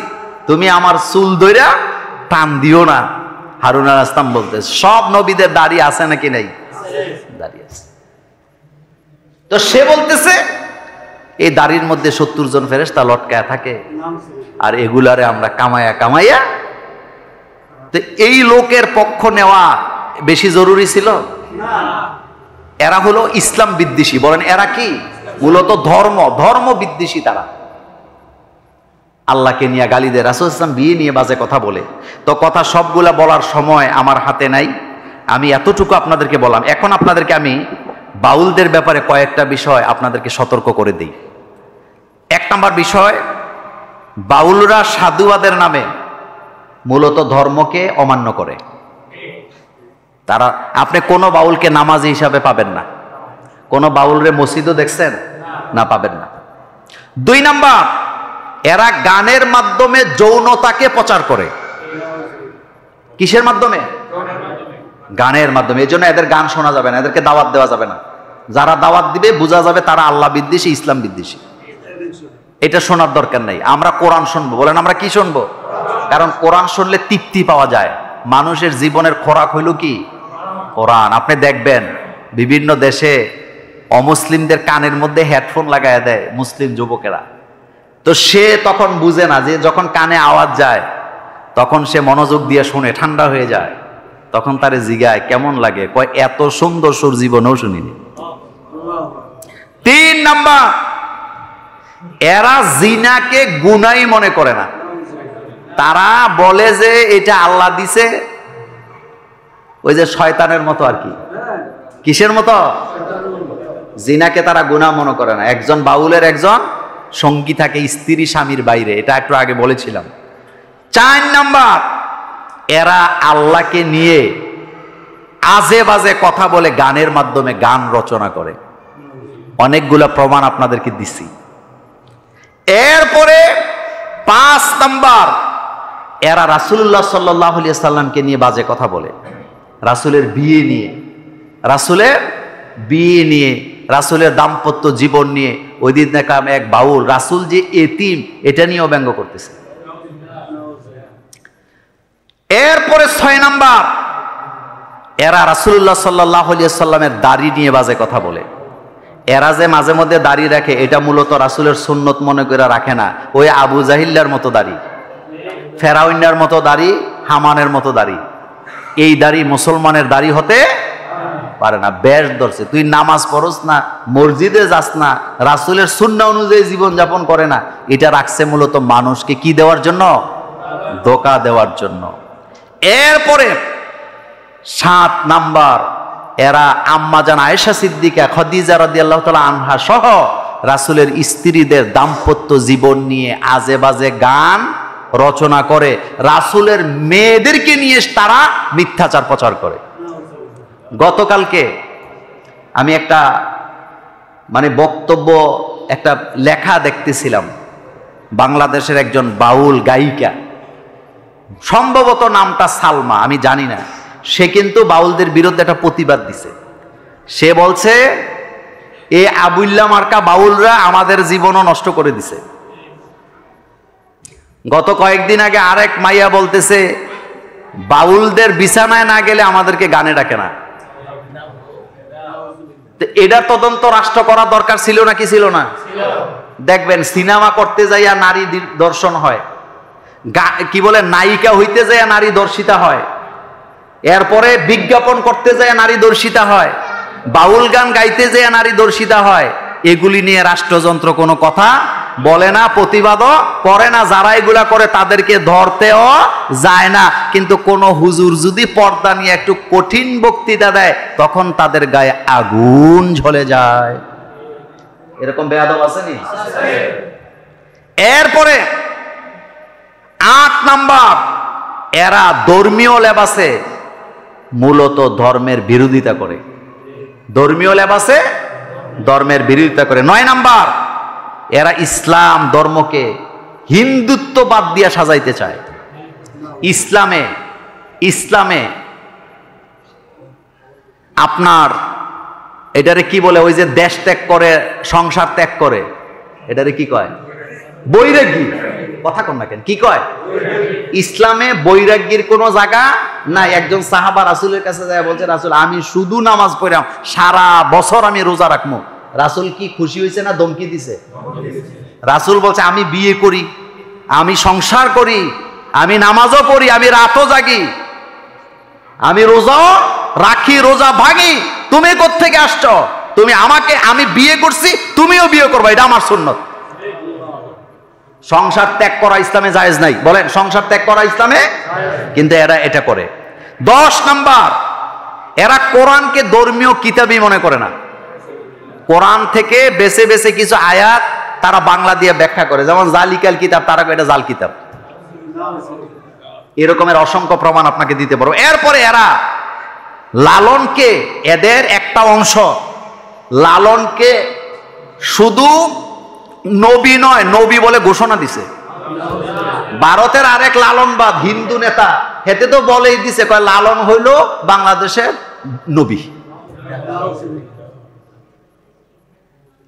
তুমি আমার চুল ধইরা টান দিও না। হারুন আলাইহিস সালাম বলতে, সব নবীদের দাড়ি আছে নাকি নাই? দাড়ি আছে। তো সে বলতেছে এই দাড়ির মধ্যে 70 জন ফেরেশতা লটকায়া থাকে, আর এগুলারে আমরা কামাইয়া। তো এই লোকের পক্ষ নেওয়া বেশি জরুরি ছিল? এরা হলো ইসলাম বিদ্বেষী। বলেন, এরা কি? মূলত ধর্ম বিদ্বেষী। তারা আল্লাহকে নিয়ে গালি দেয়, রাসূল সাল্লাল্লাহু আলাইহি ওয়াসাল্লাম বিয়ে নিয়ে বাজে কথা বলে। তো কথা সবগুলা বলার সময় আমার হাতে নাই, আমি এতটুকু আপনাদেরকে বললাম। এখন আপনাদেরকে আমি বাউলদের ব্যাপারে কয়েকটা বিষয় আপনাদেরকে সতর্ক করে দিই। 1 নম্বর বিষয়, বাউলরা সাধুবাদের নামে মূলত ধর্মকে অমান্য করে। তারা, আপনি কোনো বাউলকে নামাজি হিসাবে পাবেন না, কোনো বাউলরে মসজিদও দেখছেন না, পাবেন না। 2 নাম্বার, এরা গানের মাধ্যমে যৌনতাকে প্রচার করে। কিসের মাধ্যমে? গানের মাধ্যমে। এই জন্য এদের গান শোনা যাবে না, এদেরকে দাওয়াত দেওয়া যাবে না। যারা দাওয়াত দিবে বোঝা যাবে তারা আল্লাহ বিদ্বেষী, ইসলাম বিদ্বেষী। এটা শোনার দরকার নেই। আমরা কোরআন শুনবো। বলেন, আমরা কি শুনবো? কারণ কোরআন শুনলে তৃপ্তি পাওয়া যায়। মানুষের জীবনের খোরাক হইল কি? কোরআন। আপনি দেখবেন বিভিন্ন দেশে অমুসলিমদের কানের মধ্যে হেডফোন লাগায় দেয় মুসলিম যুবকেরা। তো সে তখন বুঝে না যে যখন কানে আওয়াজ যায় তখন সে মনোযোগ দিয়ে শুনে, ঠান্ডা হয়ে যায়। তখন তারে জিগায় কেমন লাগে, কয় এত সুন্দর সুর জীবনেও শুনিনি। 3 নাম্বার, এরা জিনাকে গুনাই মনে করে না। তারা বলে যে এটা আল্লাহ দিছে, ওই যে শয়তানের মতো আর কি। কিসের মতো? জিনাকে তারা গুনাহ মনে করে না। একজন বাউলের একজন সঙ্গী থাকে স্ত্রী স্বামীর বাইরে, এটা একটু আগে বলেছিলাম। 4 নাম্বার, এরা আল্লাহকে নিয়ে আজে বাজে কথা বলে গানের মাধ্যমে গান রচনা করে। অনেকগুলা প্রমাণ আপনাদেরকে দিছি। এরপরে 5 নাম্বার, এরা রাসূলুল্লাহ সাল্লাল্লাহু আলাইহি সাল্লামকে নিয়ে বাজে কথা বলে। রাসূলের বিয়ে নিয়ে, রাসূলের দাম্পত্য জীবন নিয়ে ওই দিন দেখলাম এক বাউল রাসূল যে এতিম এটা নিয়েও ব্যঙ্গ করতেছে। এরপরে 6 নাম্বার, এরা রাসূলুল্লাহ সাল্লাল্লাহু আলাইহি ওয়াসাল্লামের দাড়ি নিয়ে বাজে কথা বলে। এরা যে মাঝে মধ্যে দাড়ি রাখে এটা মূলত রাসূলের সুন্নত মনে করে রাখে না, ওই আবু জাহিল্লার মতো দাড়ি, ফেরাউনের মতো দাড়ি, হামানের মতো দাড়ি। এই দাড়ি মুসলমানের দাড়ি হতে পারে না। বেশ ধরছে, তুই নামাজ পড়স না, মসজিদে যাস না, রাসূলের সুন্নাহ অনুযায়ী জীবন যাপন করে না, এটা রাখছে মূলত মানুষকে কি দেওয়ার জন্য? ধোঁকা দেওয়ার জন্য। এরপরে 7 নাম্বার, এরা আম্মাজান আয়েশা সিদ্দিকা, খাদিজা রাদিয়াল্লাহু তাআলা আনহা সহ রাসূলের স্ত্রীদের দাম্পত্য জীবন নিয়ে আজে বাজে গান রচনা করে, রাসূলের মেয়েদেরকে নিয়ে তারা মিথ্যাচার প্রচার করে। গতকালকে আমি একটা বক্তব্য, একটা লেখা দেখতেছিলাম, বাংলাদেশের একজন বাউল গায়িকা, সম্ভবত নামটা সালমা, আমি জানি না, সে কিন্তু বাউলদের বিরুদ্ধে একটা প্রতিবাদ দিছে। সে বলছে এই আবুল্লাহ মার্কা বাউলরা আমাদের জীবনও নষ্ট করে দিছে। গত কয়েকদিন আগে আরেক মাইয়া বলতেছে বাউলদের বিছানায় না গেলে আমাদেরকে গানে ডাকে না। এটা তদন্ত রাষ্ট্র করা দরকার ছিল না কি ছিল না? দেখবেন সিনেমা করতে যাইয়া নারী দর্শন হয়, কি বলে নায়িকা হইতে যাইয়া নারী দর্শিতা হয়, এরপরে বিজ্ঞাপন করতে যায় নারী দর্শিতা হয়, বাউল গান গাইতে যায় নারী দর্শিতা হয়। এগুলি নিয়ে রাষ্ট্রযন্ত্র কোনো কথা বলে না, প্রতিবাদও করে না। যারা এগুলা করে তাদেরকে ধরতেও যায় না। কিন্তু কোন হুজুর যদি পর্দা নিয়ে একটু কঠিন বক্তৃতা দেয় তখন তাদের গায়ে আগুন জ্বলে যায়। এরকম বেয়াদব আসেনি? এরপরে 8 নাম্বার, এরা ধর্মীয় লেবাসে মূলত ধর্মের বিরোধিতা করে। ধর্মীয় লেবাসে ধর্মের বিরোধিতা করে। 9 নাম্বার, এরা ইসলাম ধর্মকে হিন্দুত্ব বাদ দিয়া সাজাইতে চায়। ইসলামে আপনার এটারে কি বলে, ওই যে দেশ ত্যাগ করে, সংসার ত্যাগ করে, এটারে কি কয়? বৈরাগ্য। কথা কন না কেন, কি কয়? ইসলামে বৈরাগ্যের কোন জায়গা নাই। একজন সাহাবা রাসূলের কাছে যায়, বলছে রাসূল আমি শুধু নামাজ পড়াম, সারা বছর আমি রোজা রাখবো। রাসূল কি খুশি হয়েছে না ধমকি দিছে? রাসূল বলছে আমি বিয়ে করি, আমি সংসার করি, আমি নামাজও পড়ি, আমি রাতও জাগি, আমি রোজাও রাখি, রোজা ভাঙি। তুমি কোত্থেকে আসছো? তুমি আমাকে, আমি বিয়ে করছি, তুমিও বিয়ে করবা, এটা আমার সুন্নত। সংসার ত্যাগ করা ইসলামে জায়েজ নাই। বলেন সংসার ত্যাগ করা ইসলামে? কিন্তু এরা এটা করে। 10 নাম্বার, এরা কোরআনকে ধর্মীয় কিতাবই মনে করে না। কোরআন থেকে বেছে বেছে কিছু আয়াত তারা বাংলা দিয়ে ব্যাখ্যা করে, যেমন জালিকাল কিতাব, তারা এটা জাল কিতাব। এরকমের অসংখ্য প্রমাণ আপনাকে দিতে পারবো। এরপরে এরা লালনকে, এদের একটা অংশ লালনকে শুধু নবী নয়, নবী বলে ঘোষণা দিছে। ভারতের আরেক লালনবাদ হিন্দু নেতা, হেতে তো বলেই দিছে, কয় লালন হইল বাংলাদেশের নবী।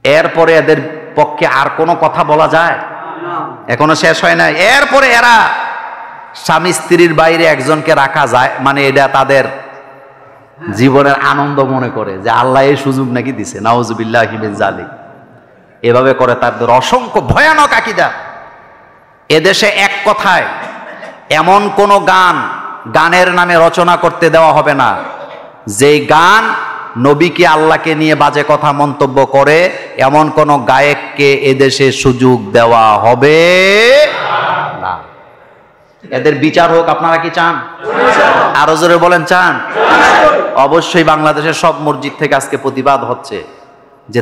এরপরে এদের পক্ষে আর কোনো কথা বলা যায়? এখনো শেষ হয় নাই। এরপরে এরা স্বামী স্ত্রীর বাইরে একজনকে রাখা যায়, এটা তাদের জীবনের আনন্দ মনে করে যে আল্লাহ এই সুযোগ নাকি দিছে। নাউজুবিল্লাহি মিন যালিক। এভাবে করে তাদের অসংখ্য ভয়ানক আকীদা। এদেশে এক কথায় এমন কোন গানের নামে রচনা করতে দেওয়া হবে না যেই গান নবীকে, আল্লাহকে নিয়ে বাজে কথা মন্তব্য করে, এমন কোন গায়ককে এদেশে সুযোগ দেওয়া হবে না। এদের বিচার হোক। আপনারা কি চান? আরো জোরে বলেন চান? অবশ্যই বাংলাদেশের সব মসজিদ থেকে আজকে প্রতিবাদ হচ্ছে যে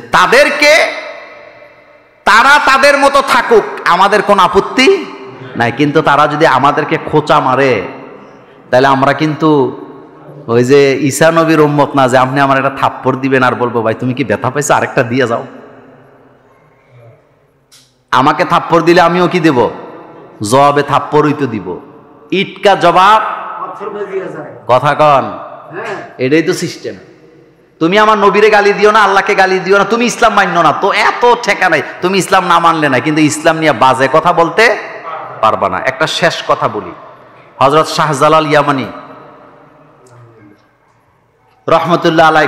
তারা তাদের মতো থাকুক, আমাদের কোনো আপত্তি নাই, কিন্তু তারা যদি আমাদেরকে খোঁচা মারে তাহলে আমরা কিন্তু ওই যে ঈসা নবীর উম্মত না, যে আপনি আমার একটা থাপ্পড় দিবেন আর বলবো ভাই তুমি কি ব্যথা পাইছো, আরেকটা দিয়ে যাও। আমাকে থাপ্পড় দিলে আমিও কি দেব? জবাবে থাপ্পড়ই তো দিব। ইটকা জবাব কথা কন, এটাই তো সিস্টেম। তুমি আমার নবীরে গালি দিও না, আল্লাহকে গালি দিও না, তুমি ইসলাম মান্য না, তো এত ঠেকা নাই, তুমি ইসলাম না মানলে না, কিন্তু ইসলাম নিয়ে বাজে কথা বলতে পারবা না। একটা শেষ কথা বলি, হযরত শাহজালাল ইয়ামানি রহমতুল্লাহ আলাই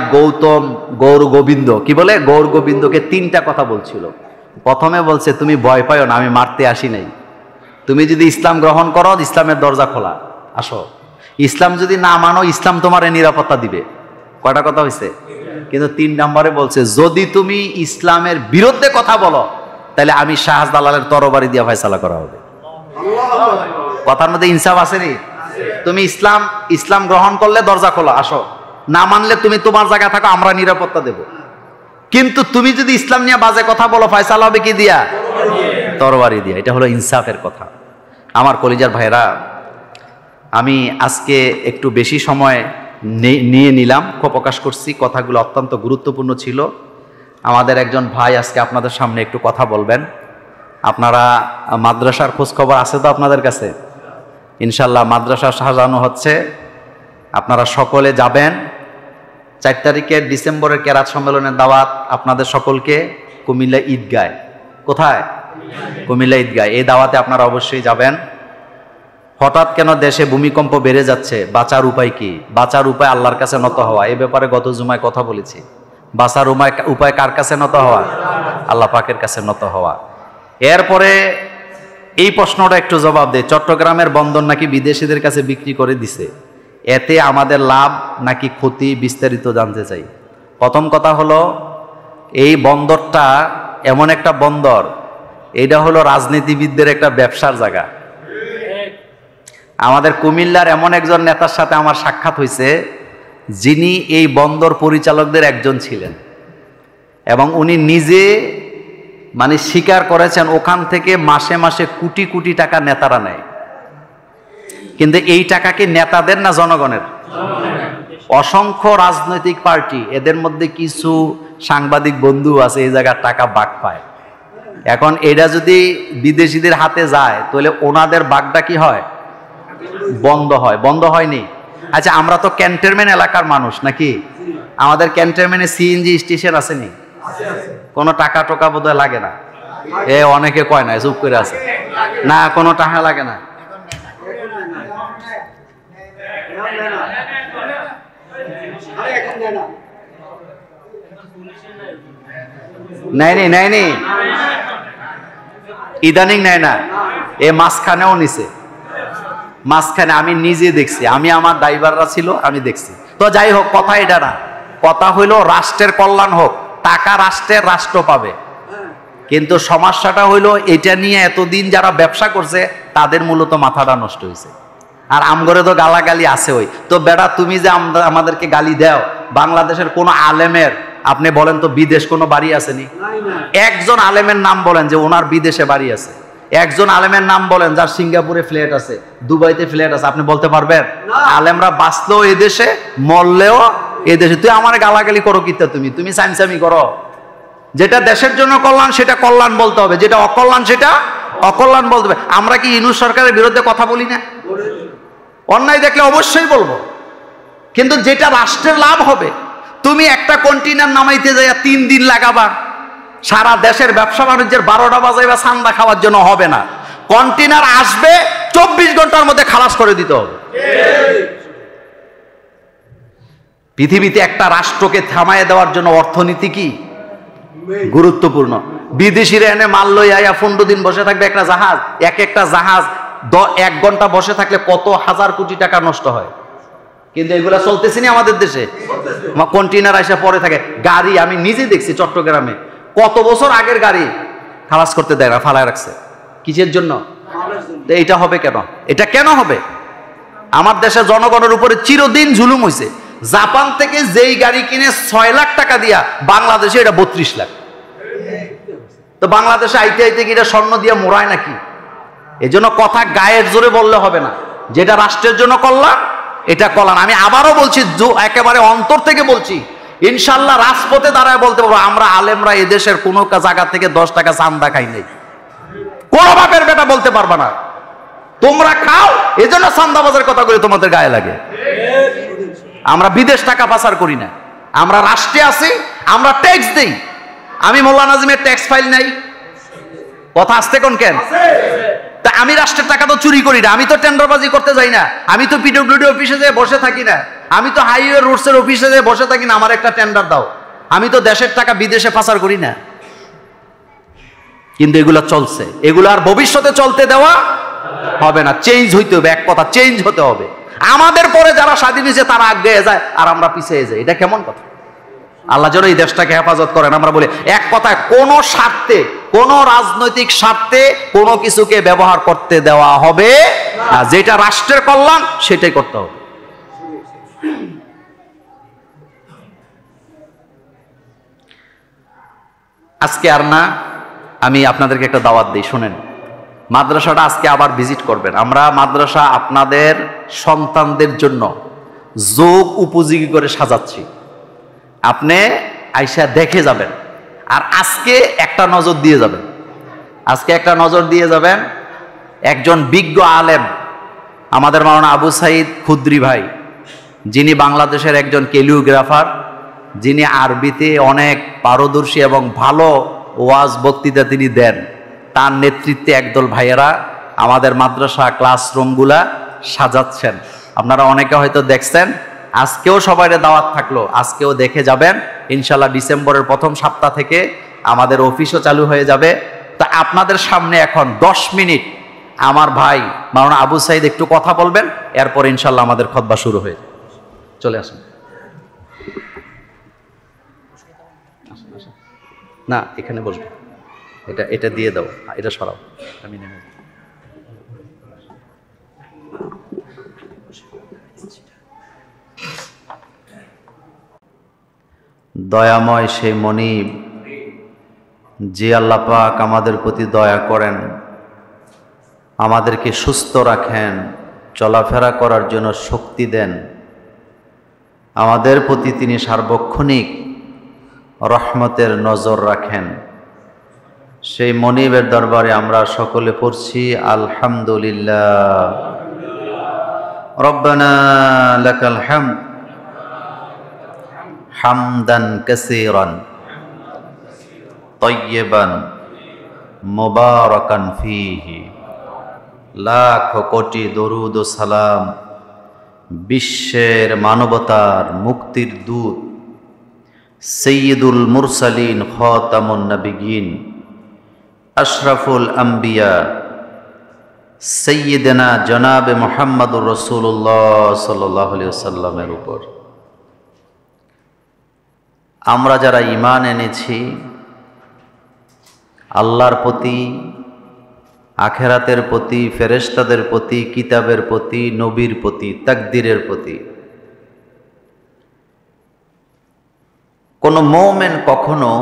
গৌর গোবিন্দ কি বলে, গৌর গোবিন্দকে 3টা কথা বলছিল। প্রথমে বলছে, তুমি ভয় পাইও না, আমি মারতে আসি নাই, তুমি যদি ইসলাম গ্রহণ করো ইসলামের দরজা খোলা, আসো। ইসলাম যদি না মানো ইসলাম তোমার নিরাপত্তা দিবে। কয়টা কথা হয়েছে? কিন্তু 3 নম্বরে বলছে, যদি তুমি ইসলামের বিরুদ্ধে কথা বলো তাহলে আমি শাহজালালের তরবারি দিয়ে ফয়সালা করা হবে। কথার মধ্যে ইনসাফ আছে রে? তুমি ইসলাম গ্রহণ করলে দরজা খোলা, আসো, না মানলে তুমি তোমার জায়গা থাকো, আমরা নিরাপত্তা দেব। কিন্তু তুমি যদি ইসলাম নিয়ে বাজে কথা বলো ফয়সালা হবে কি দিয়া? তরবারি দিয়া। এটা হলো ইনসাফের কথা। আমার কলিজার ভাইরা, আমি আজকে একটু বেশি সময় নিয়ে নিলাম, প্রকাশ করছি, কথাগুলো অত্যন্ত গুরুত্বপূর্ণ ছিল। আমাদের একজন ভাই আজকে আপনাদের সামনে একটু কথা বলবেন। আপনারা মাদ্রাসার খোঁজখবর আছে তো আপনাদের কাছে? ইনশাল্লাহ মাদ্রাসা সাজানো হচ্ছে, আপনারা সকলে যাবেন। 4 তারিখে ডিসেম্বরের কেরাত সম্মেলনের দাওয়াত আপনাদের সকলকে কুমিল্লা ঈদগায়। কোথায়? কুমিল্লা ঈদগায়। এই দাওয়াতে আপনারা অবশ্যই যাবেন। হঠাৎ কেন দেশে ভূমিকম্প বেড়ে যাচ্ছে, বাঁচার উপায় কি? বাঁচার উপায় আল্লাহর কাছে নত হওয়া। এই ব্যাপারে গত জুমায় কথা বলেছি। বাঁচার উপায় কার কাছে নত হওয়া? আল্লাহ পাকের কাছে নত হওয়া। এরপরে এই প্রশ্নটা একটু জবাব দেয়, চট্টগ্রামের বন্দর নাকি বিদেশিদের কাছে বিক্রি করে দিছে, এতে আমাদের লাভ নাকি ক্ষতি, বিস্তারিত জানতে চাই। প্রথম কথা হলো, এই বন্দরটা এমন একটা বন্দর, এটা হলো রাজনীতিবিদদের একটা ব্যবসার জায়গা। আমাদের কুমিল্লার এমন একজন নেতার সাথে আমার সাক্ষাৎ হয়েছে, যিনি এই বন্দর পরিচালকদের একজন ছিলেন, এবং উনি নিজে স্বীকার করেছেন ওখান থেকে মাসে মাসে কোটি কোটি টাকা নেতারা নেয়। কিন্তু এই টাকা কি নেতাদের না জনগণের? অসংখ্য রাজনৈতিক পার্টি, এদের মধ্যে কিছু সাংবাদিক বন্ধু আছে এই জায়গার টাকা ভাগ পায়। এখন এটা যদি বিদেশিদের হাতে যায় তাহলে ওনাদের ভাগটা কি হয়? বন্ধ হয়। বন্ধ হয়নি? আচ্ছা, আমরা তো ক্যান্টনমেন্ট এলাকার মানুষ নাকি? আমাদের ক্যান্টনমেন্টে সিএনজি স্টেশন আসেনি? কোনো টাকা টোকা বোধহয় লাগে না। অনেকে কয় না, চুপ করে আছে, না কোনো টাকা লাগে না। নেয়নি ইদানিং নেয় না, মাঝখানেও নিছে। মাঝখানে আমি নিজে দেখছি, আমি আমার ড্রাইভাররা ছিল, আমি দেখছি। তো যাই হোক, কথা এটা না, কথা হইলো রাষ্ট্রের কল্যাণ হোক, টাকা রাষ্ট্র পাবে। কিন্তু সমস্যাটা হইলো এটা নিয়ে এতদিন যারা ব্যবসা করছে তাদের মূলত মাথাটা নষ্ট হয়েছে। আর আমগরে তো গালাগালি আছে। ওই তো বেটা, তুমি যে আমাদেরকে গালি দাও, বাংলাদেশের কোন আলেমের আপনি বলেন তো বিদেশ কোনো বাড়ি আসেনি? একজন আলেমের নাম বলেন যে ওনার বিদেশে বাড়ি আছে। একজন আলেমের নাম বলেন যার সিঙ্গাপুরে ফ্ল্যাট আছে, দুবাইতে ফ্ল্যাট আছে, আপনি বলতে পারবেন? আলেমরা বাঁচলেও এদেশে, মরলেও এদেশে। তুই আমার গালাগালি করো কিতা? তুমি সাইনসামি করো। যেটা দেশের জন্য কল্যাণ সেটা কল্যাণ বলতে হবে, যেটা অকল্যাণ সেটা অকল্যাণ বলতে হবে। আমরা কি ইউনূস সরকারের বিরুদ্ধে কথা বলি না? অন্যায় দেখলে অবশ্যই বলবো, কিন্তু যেটা রাষ্ট্রের লাভ হবে। তুমি একটা কন্টেইনার নামাইতে যাই 3 দিন লাগাবা, সারা দেশের ব্যবসা বাণিজ্যের 12টা বাজাইবা, চান্দা খাওয়ার জন্য হবে না। কন্টেইনার আসবে 24 ঘন্টার মধ্যে খালাস করে দিতে হবে। পৃথিবীতে একটা রাষ্ট্রকে থামায় দেওয়ার জন্য অর্থনীতি কি গুরুত্বপূর্ণ। বিদেশিরা এনে মাল লই আয়া 15 দিন বসে থাকবে একটা জাহাজ। একটা জাহাজ 1 ঘন্টা বসে থাকলে কত হাজার কোটি টাকা নষ্ট হয়। কিন্তু এগুলা চলতেছে না আমাদের দেশে। কন্টেইনার আসা পরে থাকে। গাড়ি আমি নিজে দেখছি চট্টগ্রামে, কত বছর আগের গাড়ি খালাস করতে দেয় না, ফালায় রাখছে। কিসের জন্য? এইটা হবে কেন? এটা কেন হবে? আমার দেশের জনগণের উপরে চিরদিন জুলুম হয়েছে। জাপান থেকে যেই গাড়ি কিনে 6 লাখ টাকা দিয়া, বাংলাদেশে এটা 32 লাখ। তো বাংলাদেশে আইতে আইতে কি এটা স্বর্ণ দিয়ে মোড়ায় নাকি? এই জন্য কথা গায়ের জোরে বললে হবে না। যেটা রাষ্ট্রের জন্য কল্যাণ এটা কল্যাণ। আমি আবারও বলছি, একেবারে অন্তর থেকে বলছি, ইনশাল্লাহ রাজপথে দাঁড়ায় বলতে পারবো আমরা আলেমরা এদেশের কোনো জায়গা থেকে 10 টাকা চান্দা খাই নাই। কোন বাপের বেটা বলতে পারবা না। তোমরা খাও, এজন্য চান্দাবাজের কথা বলে তোমাদের গায়ে লাগে। আমরা বিদেশ টাকা পাচার করি না। আমরা রাষ্ট্রে আছি, আমরা ট্যাক্স দেই। আমি মোল্লা নাজিমের ট্যাক্স ফাইল নাই, কথা আসতে কোন কেন? তা আমি রাষ্ট্রের টাকা তো চুরি করি না, আমি তো টেন্ডারবাজি করতে যাই না, আমি তো পিডব্লিউডি অফিসে যেয়ে বসে থাকি না, আমি তো হাইওয়ে রোডসের অফিসে যেয়ে বসে থাকি না আমার একটা টেন্ডার দাও, আমি তো দেশের টাকা বিদেশে পাচার করি না। কিন্তু এগুলো চলছে, এগুলো আর ভবিষ্যতে চলতে দেওয়া হবে না, চেঞ্জ হইতে হবে, এক কথা চেঞ্জ হতে হবে। আমাদের পরে যারা স্বাধীন হয়েছে তারা আগে যায় আর আমরা পিছিয়ে যাই, এটা কেমন কথা? আল্লাহ যেন এই দেশটাকে হেফাজত করেন। আমরা বলি এক কথায় কোন স্বার্থে, কোন রাজনৈতিক স্বার্থে কোনো কিছুকে ব্যবহার করতে দেওয়া হবে না, যেটা রাষ্ট্রের কল্যাণ সেটাই করতে হবে। আজকে আর না, আমি আপনাদেরকে একটা দাওয়াত দিই, শুনেন। মাদ্রাসাটা আজকে আবার ভিজিট করবেন। আমরা মাদ্রাসা আপনাদের সন্তানদের জন্য যোগ উপযোগী করে সাজাচ্ছি, আপনি আইসা দেখে যাবেন। আর আজকে একটা নজর দিয়ে যাবেন, আজকে একটা নজর দিয়ে যাবেন। একজন বিজ্ঞ আলেম আমাদের মাওলানা আবু সাইদ খুদ্রি ভাই, যিনি বাংলাদেশের একজন ক্যালিওগ্রাফার, যিনি আরবিতে অনেক পারদর্শী এবং ভালো ওয়াজ বক্তৃতা তিনি দেন, তার নেতৃত্বে একদল ভাইয়েরা আমাদের মাদ্রাসা ক্লাসরুমগুলা সাজাচ্ছেন। আপনারা অনেকে হয়তো দেখছেন, আজকেও সবাইরে দাওয়াত থাকলো, আজকেও দেখে যাবেন। ইনশাল্লাহ ডিসেম্বরের প্রথম সপ্তাহ থেকে আমাদের অফিসও চালু হয়ে যাবে। তা আপনাদের সামনে এখন 10 মিনিট আমার ভাই মাওলানা আবু সাইদ একটু কথা বলবেন, এরপর ইনশাল্লাহ আমাদের খুতবা শুরু হয়ে যাবে। চলে আসুন। না, এখানে বসবো, এটা দিয়ে দাও, এটা সরাও, আমি নেমে। দয়াময় সেই মনিব, যে আল্লাহ পাক আমাদের প্রতি দয়া করেন, আমাদেরকে সুস্থ রাখেন, চলাফেরা করার জন্য শক্তি দেন, আমাদের প্রতি তিনি সার্বক্ষণিক রহমতের নজর রাখেন, সেই মনিবের দরবারে আমরা সকলে পড়ছি আলহামদুলিল্লাহ। রব্বানা লাকাল হামদ হামদান কাসীরান তাইয়্যিবান মুবারাকান ফীহি। লাখ কোটি দরুদ ও সালাম বিশ্বের মানবতার মুক্তির দূত সাইয়্যিদুল মুরসালিন খাতামুন নবিয়্যিন আশরাফুল আম্বিয়া সাইয়্যিদানা জনাবে মুহাম্মদুর রাসূলুল্লাহ সাল্লাল্লাহু আলাইহি ওয়াসাল্লামের উপর। আমরা যারা ঈমান এনেছি আল্লাহর প্রতি, আখেরাতের প্রতি, ফেরেশতাদের প্রতি, কিতাবের প্রতি, নবীর প্রতি, তাকদীরের প্রতি, কোন মুমিন কখনো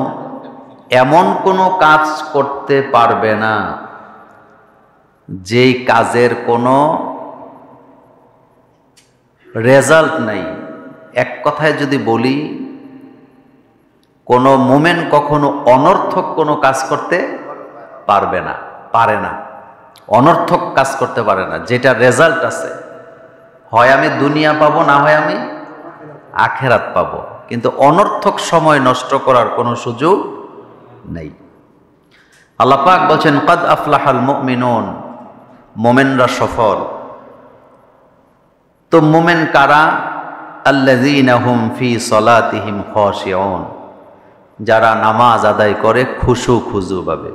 এমন কোনো কাজ করতে পারবে না যেই কাজের কোনো রেজাল্ট নাই। এক কথায় যদি বলি, কোনো মুমিন কখনো অনর্থক কোনো কাজ করতে পারবে না, পারে না, অনর্থক কাজ করতে পারে না, যেটা রেজাল্ট আছে, হয় আমি দুনিয়া পাবো, না হয় আমি আখেরাত পাবো, কিন্তু অনর্থক সময় নষ্ট করার কোনো সুযোগ নেই। আল্লাহ পাক বলছেন কাদ আফলাহাল মুমিনুন, মুমিনরা সফল। তো মুমিন কারা? আল্লাযীনা হুম ফি সলাতিহিম খাশিউন, যারা নামাজ আদায় করে খুশু খুজু ভাবে।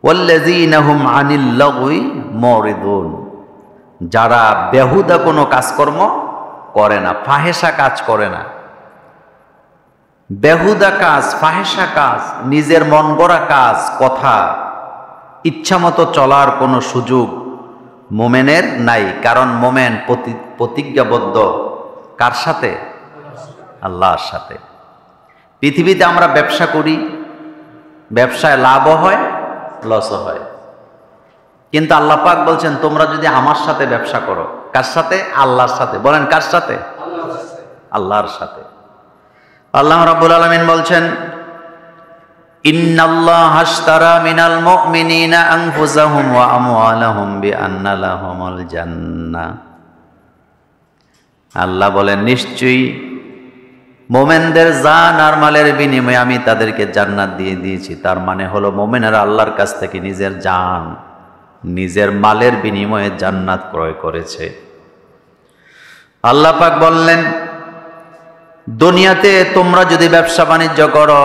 ওয়াল্লাযীনা হুম আনিল লাগwi মুরিদুন, যারা বেহুদা কোনো কাজকর্ম করে না, ফাহেসা কাজ করে না। বেহুদা কাজ, ফাহেসা কাজ, নিজের মন গড়া কাজ, কথা, ইচ্ছামতো চলার কোনো সুযোগ মোমেনের নাই। কারণ মোমেন প্রতিজ্ঞাবদ্ধ কার সাথে? আল্লাহর সাথে। পৃথিবীতে আমরা ব্যবসা করি, ব্যবসায় লাভও হয়, লসও হয়, কিন্তু আল্লাহ পাক বলছেন তোমরা যদি আমার সাথে ব্যবসা করো। কার সাথে? আল্লাহর সাথে। বলেন কার সাথে? আল্লাহর সাথে। আল্লাহ রাব্বুল আলামিন বলছেন ইন্নাল্লাহা আশতারা মিনাল মুমিনিনা আনফুসাহুম ওয়া আমওয়ালাহুম বিআন্না লাহুমুল জান্নাহ। আল্লাহ বলেন নিশ্চয়ই মোমেনদের জান আর মালের বিনিময়ে আমি তাদেরকে জান্নাত দিয়ে দিয়েছি। তার মানে হলো মোমেনেরা আল্লাহর কাছ থেকে নিজের জান, নিজের মালের বিনিময়ে জান্নাত ক্রয় করেছে। আল্লাহ পাক বললেন, দুনিয়াতে তোমরা যদি ব্যবসা বাণিজ্য করো,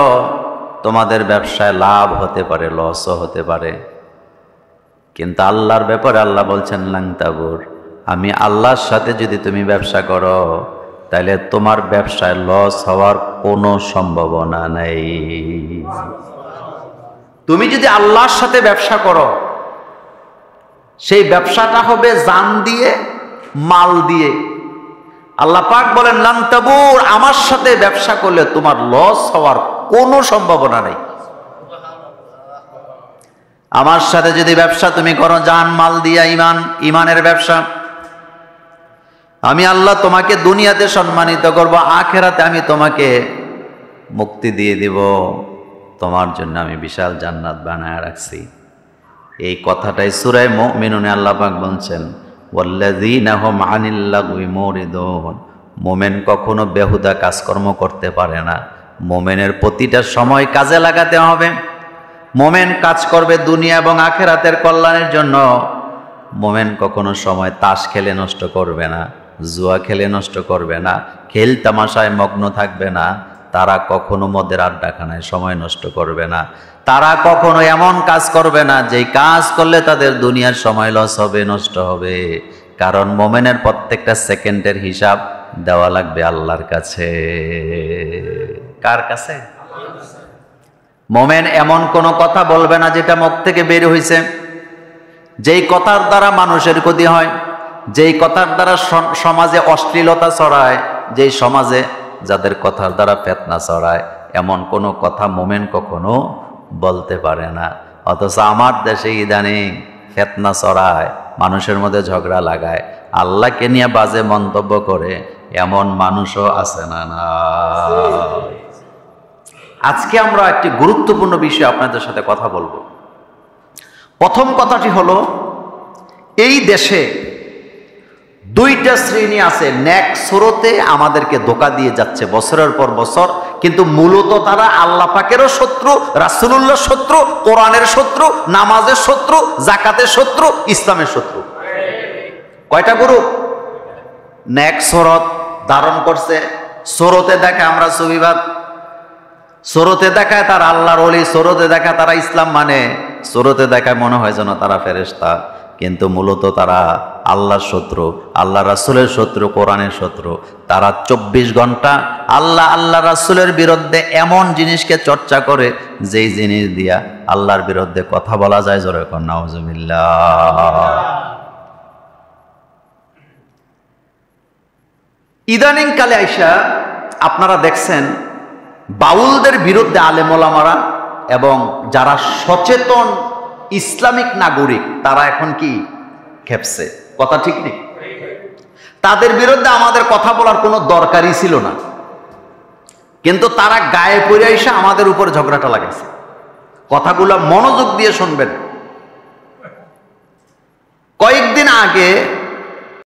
তোমাদের ব্যবসায় লাভ হতে পারে, লসও হতে পারে, কিন্তু আল্লাহর ব্যাপারে আল্লাহ বলছেন লাং তাবুর, আমি আল্লাহর সাথে যদি তুমি ব্যবসা করো তাহলে তোমার ব্যবসায় লস হওয়ার কোনো সম্ভাবনা নেই। তুমি যদি আল্লাহর সাথে ব্যবসা করো, সেই ব্যবসাটা হবে জান দিয়ে, মাল দিয়ে। আল্লাহ পাক বলেন লাং তাবুর, আমার সাথে ব্যবসা করলে তোমার লস হওয়ার কোনো সম্ভাবনা নেই। আমার সাথে যদি ব্যবসা তুমি করো জান মাল দিয়া, ইমানের ব্যবসা, আমি আল্লাহ তোমাকে দুনিয়াতে সম্মানিত করব, আখেরাতে আমি তোমাকে মুক্তি দিয়ে দিব, তোমার জন্য আমি বিশাল জান্নাত বানায় রাখছি। এই কথাটাই সূরা মুমিনুনে আল্লাহ পাক বলছেন, ওয়াল্লাযীনা হুম আনিল লাগwi মুরিদুন। মোমেন কখনো বেহুদা কাজকর্ম করতে পারে না। মোমেনের প্রতিটা সময় কাজে লাগাতে হবে। মোমেন কাজ করবে দুনিয়া এবং আখেরাতের কল্যাণের জন্য। মোমেন কখনো সময় তাস খেলে নষ্ট করবে না, জুয়া খেলে নষ্ট করবে না, খেল তামাশায় মগ্ন থাকবে না। তারা কখনো মদের আড্ডাখানায় সময় নষ্ট করবে না। তারা কখনো এমন কাজ করবে না যেই কাজ করলে তাদের দুনিয়ার সময় লস হবে, নষ্ট হবে। কারণ মোমেনের প্রত্যেকটা সেকেন্ডের হিসাব দেওয়া লাগবে আল্লাহর কাছে। কার কাছে? মোমেন এমন কোনো কথা বলবে না যেটা মুখ থেকে বের হয়েছে, যেই কথার দ্বারা মানুষের ক্ষতি হয়, যেই কথার দ্বারা সমাজে অশ্লীলতা ছড়ায়, যেই সমাজে যাদের কথার দ্বারা ফিতনা ছড়ায়, এমন কোনো কথা মোমেন কখনো বলতে পারে না। অথচ আমার দেশে ইদানিং ফিতনা ছড়ায়, মানুষের মধ্যে ঝগড়া লাগায়, আল্লাহকে নিয়ে বাজে মন্তব্য করে, এমন মানুষও আছে না? না। আজকে আমরা একটি গুরুত্বপূর্ণ বিষয় আপনাদের সাথে কথা বলবো। প্রথম কথাটি হলো, এই দেশে দুইটা শ্রেণী আছে, নেক সুরতে আমাদেরকে ধোঁকা দিয়ে যাচ্ছে বছরের পর বছর, কিন্তু মূলত তারা আল্লাহ পাকেরও শত্রু, রাসূলুল্লাহর শত্রু, কোরআনের শত্রু, নামাজের শত্রু, যাকাতের শত্রু, ইসলামের শত্রু। কয়টা গ্রুপ? নেক সুরত ধারণ করছে, সুরতে দেখে আমরা সুবিবাদ, সুরতে দেখায় তারা আল্লাহর ওলি, সুরতে দেখায় তারা ইসলাম মানে, সুরতে দেখায় মনে হয় যেন তারা ফেরেশতা, কিন্তু মূলত তারা আল্লাহর শত্রু, আল্লাহ রাসূলের শত্রু, কোরআনের শত্রু। তারা 24 ঘন্টা আল্লাহ রাসূলের বিরুদ্ধে এমন জিনিসকে চর্চা করে যেই জিনিস দিয়া আল্লাহর বিরুদ্ধে কথা বলা যায়। জোরে কোন নাউজুবিল্লাহ। ইদানিং কালে আইসা আপনারা দেখছেন বাউলদের বিরুদ্ধে আলেম ওলামারা এবং যারা সচেতন ইসলামিক নাগরিক তারা এখন কি খেপছে। কথা ঠিক নেই? তাদের বিরুদ্ধে আমাদের কথা বলার কোনো দরকারই ছিল না, কিন্তু তারা গায়ে পড়ে এসে আমাদের উপর ঝগড়াটা লাগাইছে। কথাগুলো মনোযোগ দিয়ে শুনবেন। কয়েকদিন আগে